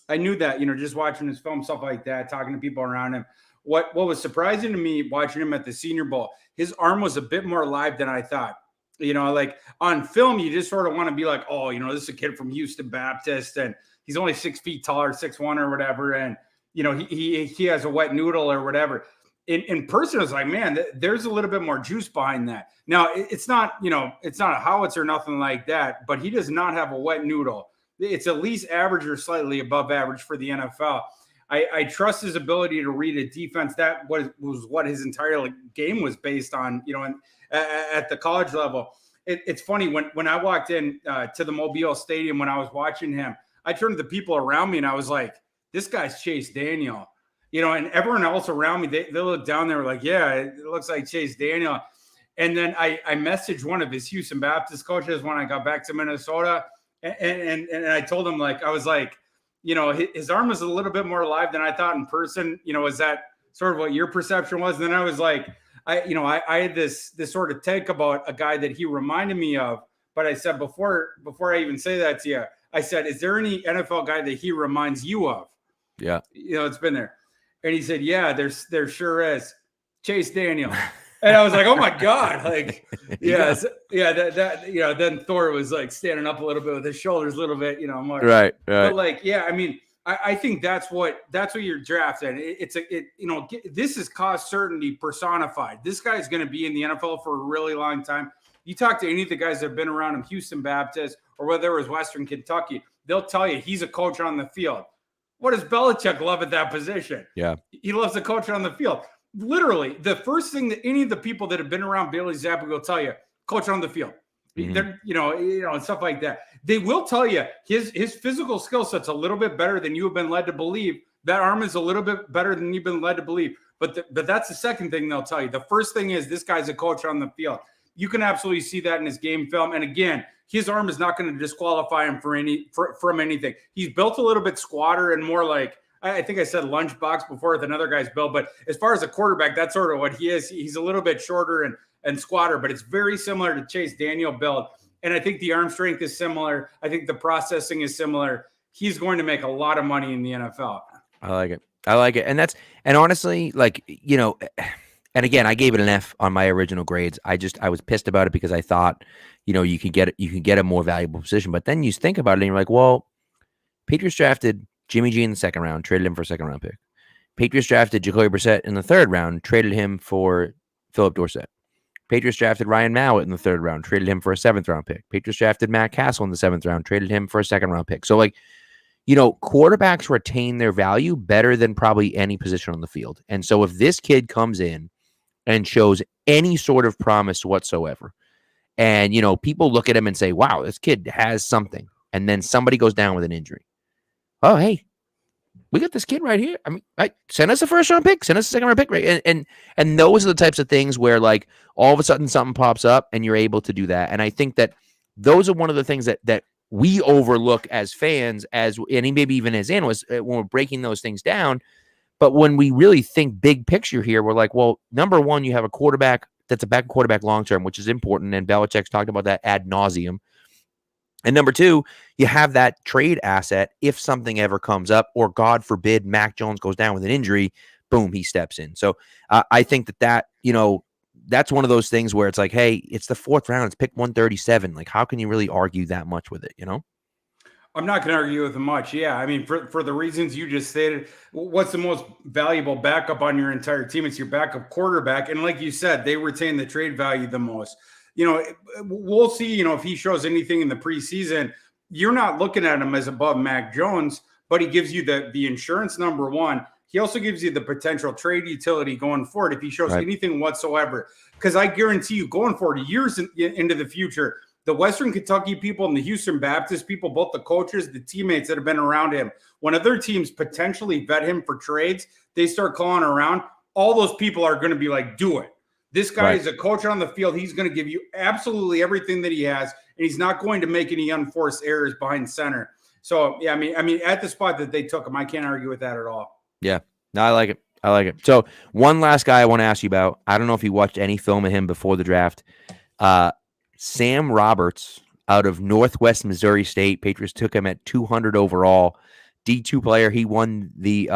I knew that, just watching his film, stuff like that, talking to people around him. What was surprising to me watching him at the Senior Bowl, his arm was a bit more alive than I thought. Like on film, you just sort of want to be like, oh, this is a kid from Houston Baptist, and he's only 6 feet taller, 6'1" or whatever, and he has a wet noodle or whatever. In person, I was like, man, there's a little bit more juice behind that. Now, it's not a howitzer or nothing like that, but he does not have a wet noodle. It's at least average or slightly above average for the NFL. I trust his ability to read a defense. That was what his entire game was based on, at the college level. It's funny, when I walked in to the Mobile Stadium, when I was watching him, I turned to the people around me and I was like, this guy's Chase Daniel, and everyone else around me, they look down there like, yeah, it looks like Chase Daniel. And then I messaged one of his Houston Baptist coaches when I got back to Minnesota. And I told him, like, I was like, his arm was a little bit more alive than I thought in person. Is that sort of what your perception was? And then I was like, I had this sort of take about a guy that he reminded me of. But I said, before I even say that to you, I said, is there any NFL guy that he reminds you of? Yeah. It's been there. And he said, yeah, there sure is. Chase Daniel. And I was like, oh my God. Like, then Thor was like standing up a little bit with his shoulders a little bit, more. Right. But like, yeah, I mean, I think that's what you're drafting. This is cost certainty personified. This guy's going to be in the NFL for a really long time. You talk to any of the guys that have been around him, Houston Baptist, or whether it was Western Kentucky, they'll tell you he's a coach on the field. What does Belichick love at that position? Yeah. He loves a coach on the field. Literally, the first thing that any of the people that have been around Bailey Zappi will tell you, coach on the field. Mm-hmm. They're, and stuff like that. They will tell you his physical skill set's a little bit better than you have been led to believe. That arm is a little bit better than you've been led to believe. But that's the second thing they'll tell you. The first thing is this guy's a coach on the field. You can absolutely see that in his game film. And again, his arm is not going to disqualify him from anything. He's built a little bit squatter and more like, I think I said lunchbox before with another guy's build. But as far as a quarterback, that's sort of what he is. He's a little bit shorter and squatter, but it's very similar to Chase Daniel build. And I think the arm strength is similar. I think the processing is similar. He's going to make a lot of money in the NFL. I like it. And honestly, like, and again, I gave it an F on my original grades. I was pissed about it because I thought, you can get a more valuable position. But then you think about it and you're like, well, Patriots drafted Jimmy G in the second round, traded him for a second round pick. Patriots drafted Jacoby Brissett in the third round, traded him for Philip Dorsett. Patriots drafted Ryan Mallett in the third round, traded him for a seventh round pick. Patriots drafted Matt Castle in the seventh round, traded him for a second round pick. So like, quarterbacks retain their value better than probably any position on the field. And so if this kid comes in and shows any sort of promise whatsoever, and, people look at him and say, wow, this kid has something. And then somebody goes down with an injury. Oh, hey, we got this kid right here. I mean, send us a first round pick, send us a second round pick. Right? And those are the types of things where like all of a sudden something pops up and you're able to do that. And I think that those are one of the things that we overlook as fans, and maybe even as analysts when we're breaking those things down. But when we really think big picture here, we're like, well, number one, you have a quarterback that's a back quarterback long-term, which is important. And Belichick's talked about that ad nauseum. And number two, you have that trade asset. If something ever comes up, or God forbid, Mac Jones goes down with an injury, boom, he steps in. So I think that, that's one of those things where it's like, hey, it's the fourth round. It's pick 137. Like, how can you really argue that much with it, I'm not going to argue with it much. Yeah. I mean, for the reasons you just stated, what's the most valuable backup on your entire team? It's your backup quarterback. And like you said, they retain the trade value the most. We'll see, if he shows anything in the preseason. You're not looking at him as above Mac Jones, but he gives you the insurance, number one. He also gives you the potential trade utility going forward if he shows anything whatsoever. Because I guarantee you, going forward, years into the future, the Western Kentucky people and the Houston Baptist people, both the coaches, the teammates that have been around him, when other teams potentially vet him for trades, they start calling around, all those people are going to be like, do it. This guy is a coach on the field. He's going to give you absolutely everything that he has, and he's not going to make any unforced errors behind center. So, yeah, I mean, at the spot that they took him, I can't argue with that at all. Yeah, no, I like it. So one last guy I want to ask you about. I don't know if you watched any film of him before the draft. Sam Roberts out of Northwest Missouri State. Patriots took him at 200 overall. D2 player. He won the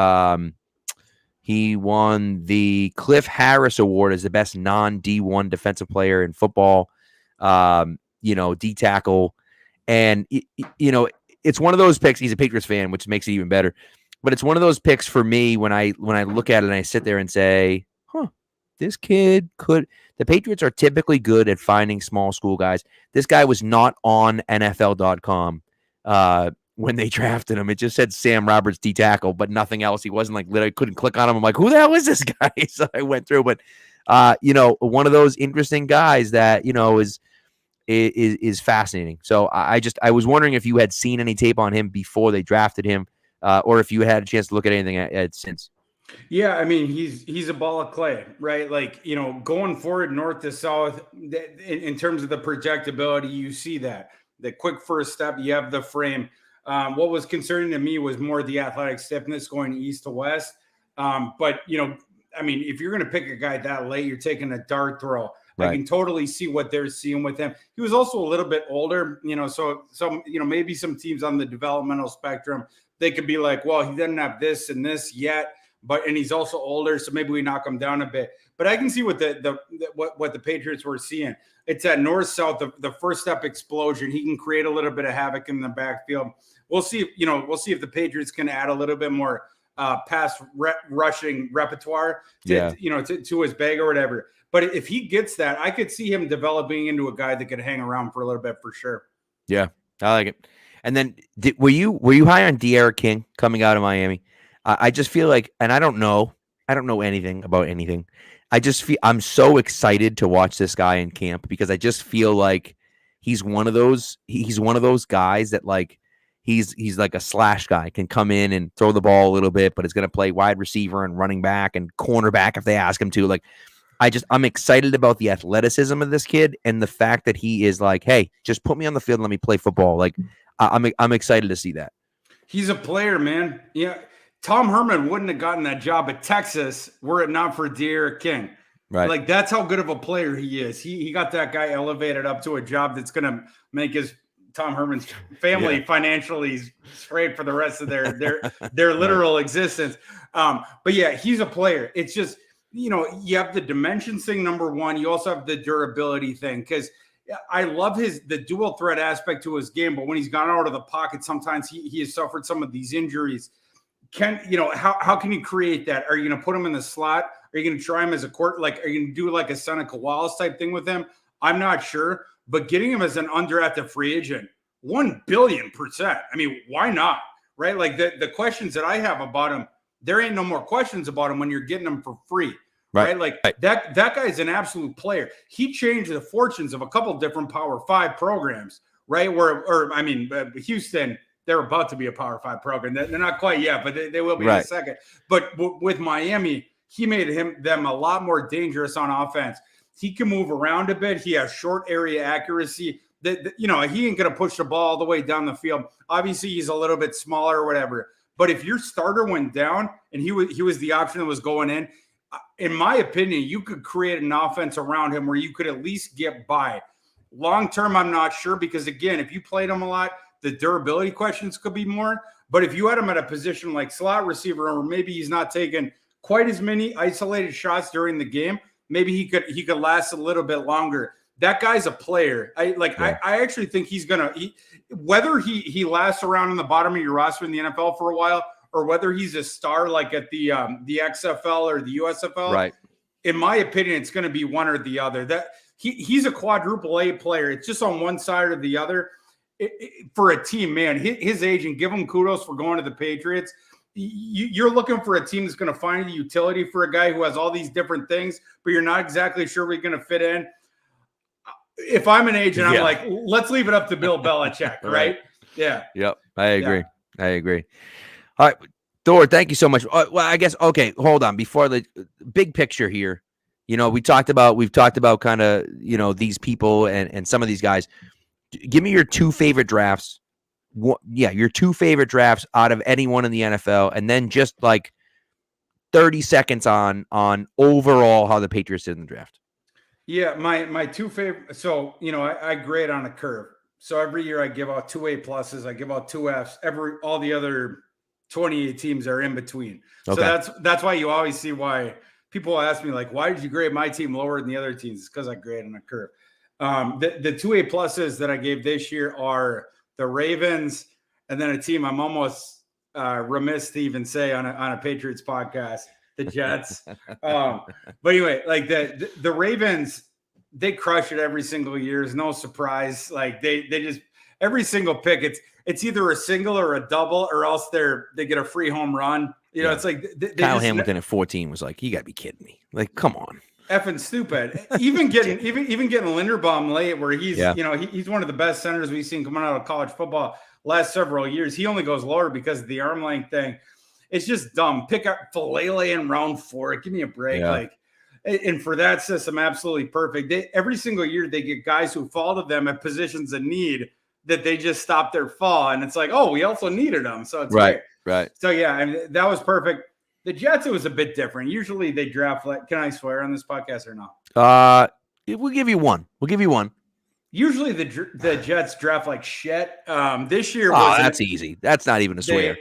Cliff Harris Award as the best non-D1 defensive player in football. D tackle. And, it's one of those picks. He's a Patriots fan, which makes it even better. But it's one of those picks for me when I look at it and I sit there and say, this kid could. The Patriots are typically good at finding small school guys. This guy was not on NFL.com when they drafted him. It just said Sam Roberts D tackle, but nothing else. He wasn't like literally couldn't click on him. I'm like, who the hell is this guy? So I went through, but one of those interesting guys that is is fascinating. So I was wondering if you had seen any tape on him before they drafted him, or if you had a chance to look at anything at since. Yeah, I mean, he's a ball of clay, right? Like, going forward north to south, in terms of the projectability, you see that the quick first step, you have the frame. What was concerning to me was more the athletic stiffness going east to west. But I mean, if you're going to pick a guy that late, you're taking a dart throw. Right. I can totally see what they're seeing with him. He was also a little bit older, so maybe some teams on the developmental spectrum, they could be like, well, he doesn't have this and this yet, and he's also older, so maybe we knock him down a bit. But I can see what the Patriots were seeing. It's that north-south, the first step explosion. He can create a little bit of havoc in the backfield. We'll see if the Patriots can add a little bit more pass rushing repertoire to his bag or whatever. But if he gets that, I could see him developing into a guy that could hang around for a little bit for sure. Yeah, I like it. And then were you high on De'Aaron King coming out of Miami? I just feel like, and I don't know anything about anything. I just feel I'm so excited to watch this guy in camp because I just feel like he's one of those guys that like he's like a slash guy, can come in and throw the ball a little bit, but is going to play wide receiver and running back and cornerback if they ask him to. Like I'm excited about the athleticism of this kid and the fact that he is like, hey, just put me on the field and let me play football. Like I'm excited to see that. He's a player, man. Yeah. Tom Herman wouldn't have gotten that job at Texas were it not for De'Aaron King. Right. Like, that's how good of a player he is. He got that guy elevated up to a job that's going to make Tom Herman's family financially straight for the rest of their literal existence. But yeah, he's a player. It's just, you have the dimensions thing, number one. You also have the durability thing, because I love the dual threat aspect to his game. But when he's gone out of the pocket, sometimes he has suffered some of these injuries. How can you create that? Are you going to put him in the slot? Are you going to try him as a court? Like, are you going to do like a Seneca Wallace type thing with him? I'm not sure, but getting him as an undrafted free agent, 1,000,000,000%. I mean, why not? Right? Like the questions that I have about him, there ain't no more questions about him when you're getting him for free. Right? Like that guy's an absolute player. He changed the fortunes of a couple different Power 5 programs, right? Houston, they're about to be a Power 5 program. They're not quite yet, but they will be in a second. But with Miami, he made them a lot more dangerous on offense. He can move around a bit. He has short area accuracy. He ain't going to push the ball all the way down the field. Obviously, he's a little bit smaller or whatever. But if your starter went down and he was the option that was going in my opinion, you could create an offense around him where you could at least get by. Long term, I'm not sure, because, again, if you played him a lot, the durability questions could be more. But if you had him at a position like slot receiver, or maybe he's not taking quite as many isolated shots during the game, maybe he could last a little bit longer. That guy's a player. I actually think he's gonna whether he lasts around in the bottom of your roster in the NFL for a while, or whether he's a star like at the XFL or the USFL. Right. In my opinion, it's going to be one or the other. That he's a quadruple A player. It's just on one side or the other. For a team, man, his agent, give him kudos for going to the Patriots. You're looking for a team that's going to find the utility for a guy who has all these different things, but you're not exactly sure where he's going to fit in. If I'm an agent, I'm like, let's leave it up to Bill Belichick, right? Yeah. Yep. I agree. All right, Thor, thank you so much. Well, I guess, okay, hold on. Before the big picture here, we've talked about kind of, these people and some of these guys. Give me your two favorite drafts. Your two favorite drafts out of anyone in the NFL, and then just like 30 seconds on overall how the Patriots did in the draft. Yeah, my two favorite. So, I grade on a curve. So every year I give out 2 A pluses, I give out 2 Fs. All the other 28 teams are in between. Okay. So that's why you always see why people ask me, like, why did you grade my team lower than the other teams? It's because I grade on a curve. The 2 A pluses that I gave this year are the Ravens, and then a team I'm almost remiss to even say on a Patriots podcast, the Jets. But anyway, like the Ravens, they crush it every single year. It's no surprise. Like they just every single pick, it's either a single or a double, or else they get a free home run. It's like Kyle Hamilton at 14 was like, you got to be kidding me. Like, come on. effing stupid. Even getting Linderbaum late, where he's he's one of the best centers we've seen coming out of college football last several years. He only goes lower because of the arm length thing. It's just dumb. Pick up Falele in round 4. Give me a break. Yeah. And for that system, absolutely perfect. Every single year they get guys who fall to them at positions of need that they just stop their fall. And it's like, oh, we also needed them. So it's right. So yeah, I mean, that was perfect. The Jets, it was a bit different. Usually they draft can I swear on this podcast or not? We'll give you one. Usually the Jets draft like shit. This year that's easy. That's not even a swear.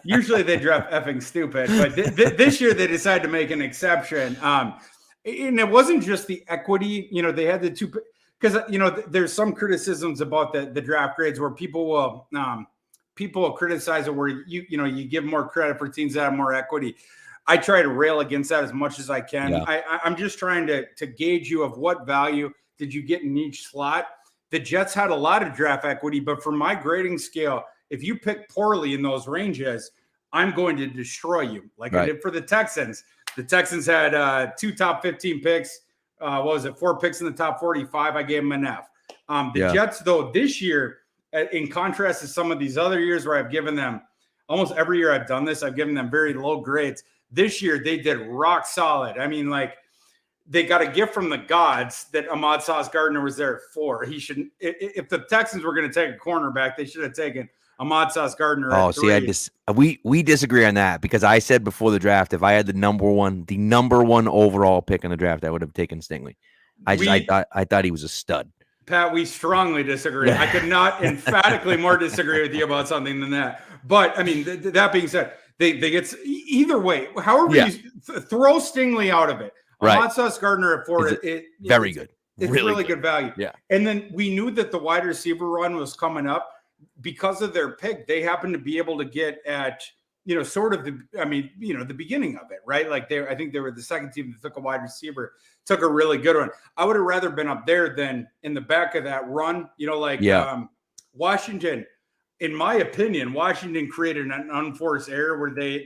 Usually they draft effing stupid, but this year they decided to make an exception. And it wasn't just the equity. They had the two, because there's some criticisms about the draft grades where people will criticize it, where you give more credit for teams that have more equity. I try to rail against that as much as I can. Yeah. I'm just trying to gauge you of what value did you get in each slot. The Jets had a lot of draft equity, but for my grading scale, if you pick poorly in those ranges, I'm going to destroy you, like I did for the Texans. The Texans had 2 top 15 picks. 4 picks in the top 45? I gave them an F. The Jets, though, this year, in contrast to some of these other years where I've given them, almost every year I've done this, I've given them very low grades. This year, they did rock solid. I mean, they got a gift from the gods that Ahmad Sauce Gardner was there at 4. He shouldn't. If the Texans were going to take a cornerback, they should have taken Ahmad Sauce Gardner. Oh, see, we disagree on that, because I said before the draft, if I had the number one overall pick in the draft, I would have taken Stingley. I thought he was a stud. Pat, we strongly disagree. I could not emphatically more disagree with you about something than that. But I mean, that being said, they get either way. However, you throw Stingley out of it. Ahmad Sauce Gardner at 4, very good. It's really good value. Yeah, and then we knew that the wide receiver run was coming up. Because of their pick, they happened to be able to get at, sort of the beginning of it, right? I think they were the second team that took a wide receiver, took a really good one. I would have rather been up there than in the back of that run, Washington. In my opinion, Washington created an unforced error where they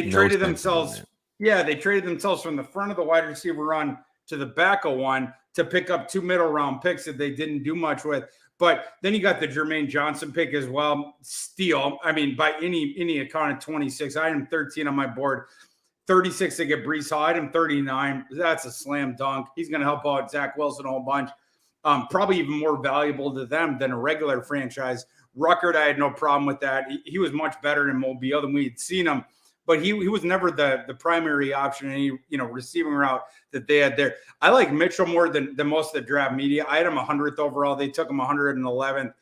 traded themselves. Yeah, they traded themselves from the front of the wide receiver run to the back of one to pick up 2 middle round picks that they didn't do much with. But then you got the Jermaine Johnson pick as well. Steal. I mean, by any account of 26, I am 13 on my board. 36 to get Breece Hall. I am 39. That's a slam dunk. He's going to help out Zach Wilson a whole bunch. Probably even more valuable to them than a regular franchise. Ruckert, I had no problem with that. He was much better in Mobile than we had seen him. But he was never the primary option in any receiving route that they had there. I like Mitchell more than most of the draft media. I had him 100th overall. They took him 111th.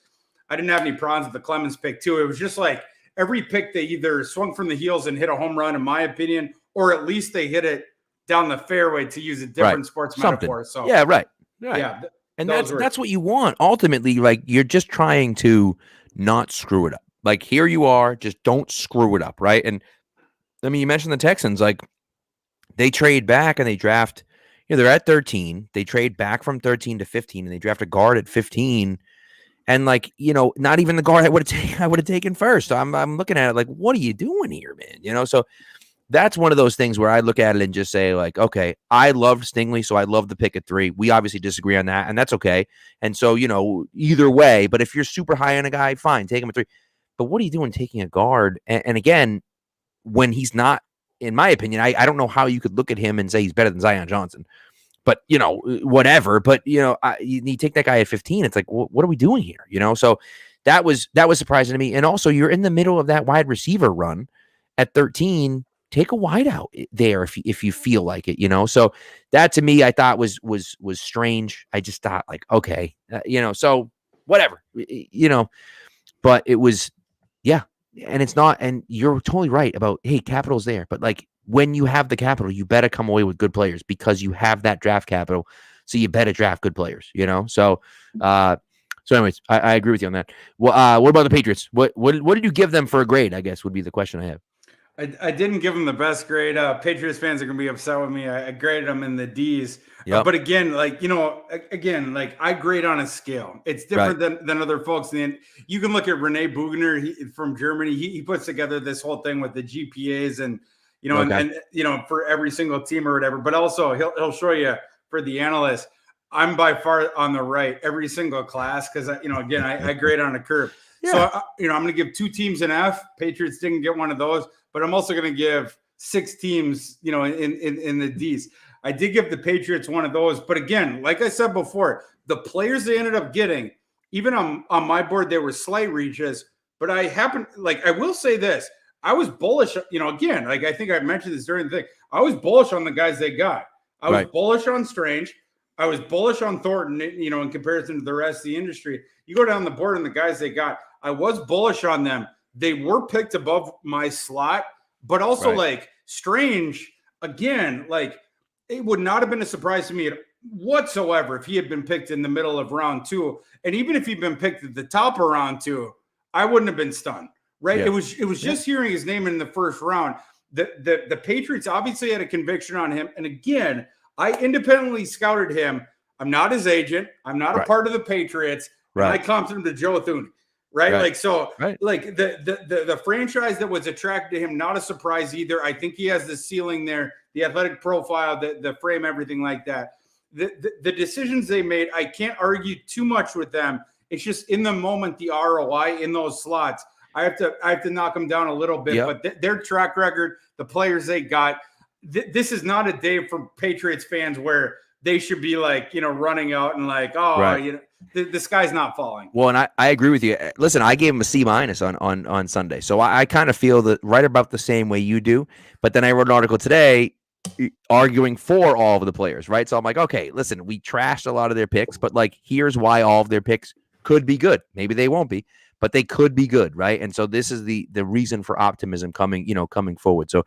I didn't have any problems with the Clemens pick too. It was just like every pick they either swung from the heels and hit a home run, in my opinion, or at least they hit it down the fairway, to use a different sports metaphor. So right. Yeah, and that's what you want ultimately. Like, you're just trying to not screw it up. Like, here you are, just don't screw it up, right? And I mean, you mentioned the Texans, like, they trade back and they draft, they're at 13. They trade back from 13 to 15 and they draft a guard at 15. And not even the guard I would have taken first. So I'm looking at it like, what are you doing here, man? So that's one of those things where I look at it and just say, like, okay, I loved Stingley, so I love the pick at 3. We obviously disagree on that, and that's okay. And so, either way, but if you're super high on a guy, fine, take him at 3. But what are you doing taking a guard? And again, when he's not, in my opinion, I don't know how you could look at him and say he's better than Zion Johnson, but whatever. But you take that guy at 15, it's like, what are we doing here? So that was surprising to me. And also, you're in the middle of that wide receiver run at 13. Take a wide out there if you feel like it. So that, to me, I thought was strange. I just thought, like, okay, so whatever, but it was, yeah. And it's not, and you're totally right about, hey, capital's there. But like, when you have the capital, you better come away with good players, because you have that draft capital. So you better draft good players, So, anyways, I agree with you on that. Well, what about the Patriots? What did you give them for a grade, I guess, would be the question I have. I didn't give them the best grade. Patriots fans are going to be upset with me. I graded them in the D's. Yep. But again, I grade on a scale. It's different than other folks. And you can look at Rene Bugner from Germany. He puts together this whole thing with the GPAs and, and for every single team or whatever. But also he'll show you for the analyst. I'm by far on the right every single class because again I grade on a curve. Yeah. So I'm going to give 2 teams an F. Patriots didn't get one of those, but I'm also going to give 6 teams in the D's. I did give the Patriots one of those, but again, like I said before, the players they ended up getting, even on my board, there were slight reaches. But I will say this: I was bullish. Again, I think I mentioned this during the thing. I was bullish on the guys they got. I was bullish on Strange. I was bullish on Thornton, in comparison to the rest of the industry. You go down the board and the guys they got, I was bullish on them. They were picked above my slot, but also Strange, again, it would not have been a surprise to me whatsoever if he had been picked in the middle of round 2. And even if he'd been picked at the top of round 2, I wouldn't have been stunned, right? Yeah. It was just hearing his name in the first round. The Patriots obviously had a conviction on him. And again, I independently scouted him. I'm not his agent. I'm not a part of the Patriots. Right. And I comped him to Joe Thune. Right. The franchise that was attracted to him, not a surprise either. I think he has the ceiling there, the athletic profile, the frame, everything like that. The decisions they made, I can't argue too much with them. It's just in the moment, the ROI in those slots, I have to knock them down a little bit, but their track record, the players they got, this is not a day for Patriots fans where they should be running out and the sky's not falling. Well, and I agree with you. Listen, I gave him a C- on Sunday. So I kind of feel that right about the same way you do. But then I wrote an article today arguing for all of the players, right? So I'm like, okay, listen, we trashed a lot of their picks, but here's why all of their picks could be good. Maybe they won't be, but they could be good, right? And so this is the reason for optimism coming forward. So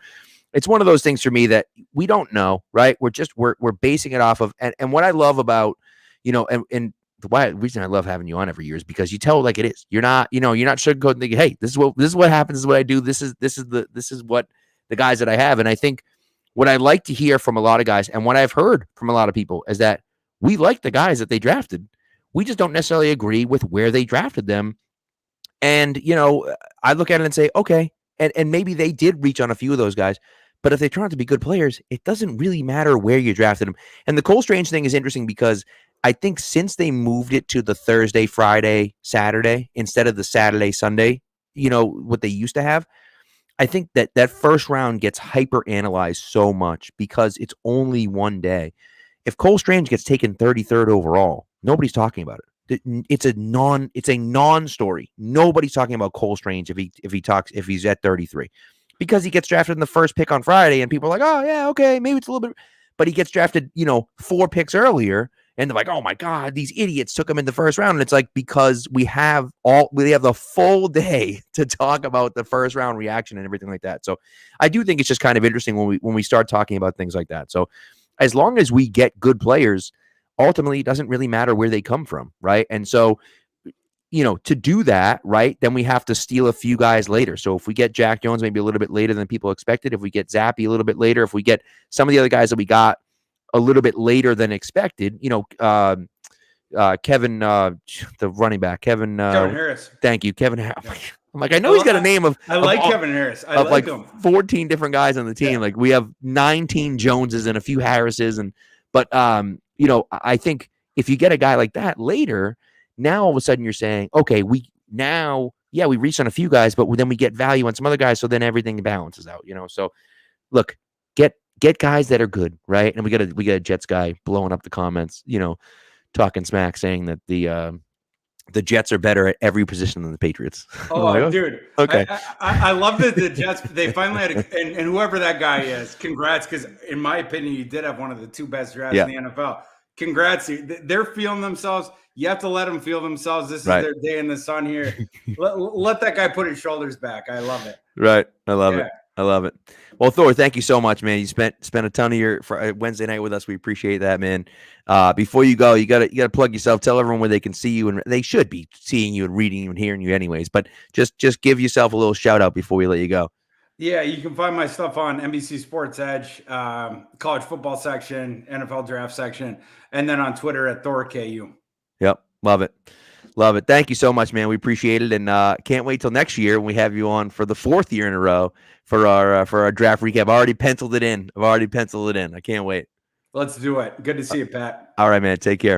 it's one of those things for me that we don't know, right? We're basing it off of, and what I love about, and the reason I love having you on every year is because you tell it like it is. You're not sugarcoating thinking, hey, this is what happens, this is what I do. This is what the guys that I have. And I think what I like to hear from a lot of guys and what I've heard from a lot of people is that we like the guys that they drafted. We just don't necessarily agree with where they drafted them. And, I look at it and say, okay, and maybe they did reach on a few of those guys, but if they turn out to be good players, it doesn't really matter where you drafted them. And the Cole Strange thing is interesting because I think since they moved it to the Thursday, Friday, Saturday, instead of the Saturday, Sunday, what they used to have, I think that first round gets hyper analyzed so much because it's only one day. If Cole Strange gets taken 33rd overall, nobody's talking about it. It's a non-story. Nobody's talking about Cole Strange if he's at 33. Because he gets drafted in the first pick on Friday and people are like, oh yeah, okay, maybe it's a little bit, but he gets drafted, 4 picks earlier and they're like, oh my God, these idiots took him in the first round. And it's because we have the full day to talk about the first round reaction and everything like that. So I do think it's just kind of interesting when we start talking about things like that. So as long as we get good players, ultimately it doesn't really matter where they come from. Right. And so, to do that, right, then we have to steal a few guys later. So if we get Jack Jones maybe a little bit later than people expected, if we get Zappe a little bit later, if we get some of the other guys that we got a little bit later than expected, Kevin, the running back, Kevin Harris. Thank you, Kevin Harris. I'm like, I know he's got a name of. I like Kevin Harris. I like him. 14 different guys on the team. Yeah. We have 19 Joneses and a few Harrises, but I think if you get a guy like that later. Now all of a sudden you're saying, okay, we reached on a few guys, but then we get value on some other guys, so then everything balances out, So look, get guys that are good, right? And we got a Jets guy blowing up the comments, talking smack, saying that the Jets are better at every position than the Patriots. Oh, dude. Okay. I love that the Jets, they finally had, and whoever that guy is, congrats, because in my opinion, you did have one of the 2 best drafts in the NFL. Congrats. They're feeling themselves. You have to let them feel themselves. This is their day in the sun here. let that guy put his shoulders back. I love it. Right. I love it. I love it. Well, Thor, thank you so much, man. You spent a ton of your Wednesday night with us. We appreciate that, man. Before you go, you gotta plug yourself. Tell everyone where they can see you, and they should be seeing you and reading you and hearing you anyways. But just give yourself a little shout out before we let you go. Yeah, you can find my stuff on NBC Sports Edge, college football section, NFL draft section, and then on Twitter at ThorKU. Yep. Love it. Love it. Thank you so much, man. We appreciate it, and can't wait till next year when we have you on for the 4th year in a row for our draft recap. I've already penciled it in. I can't wait. Let's do it. Good to see you, Pat. All right, man. Take care.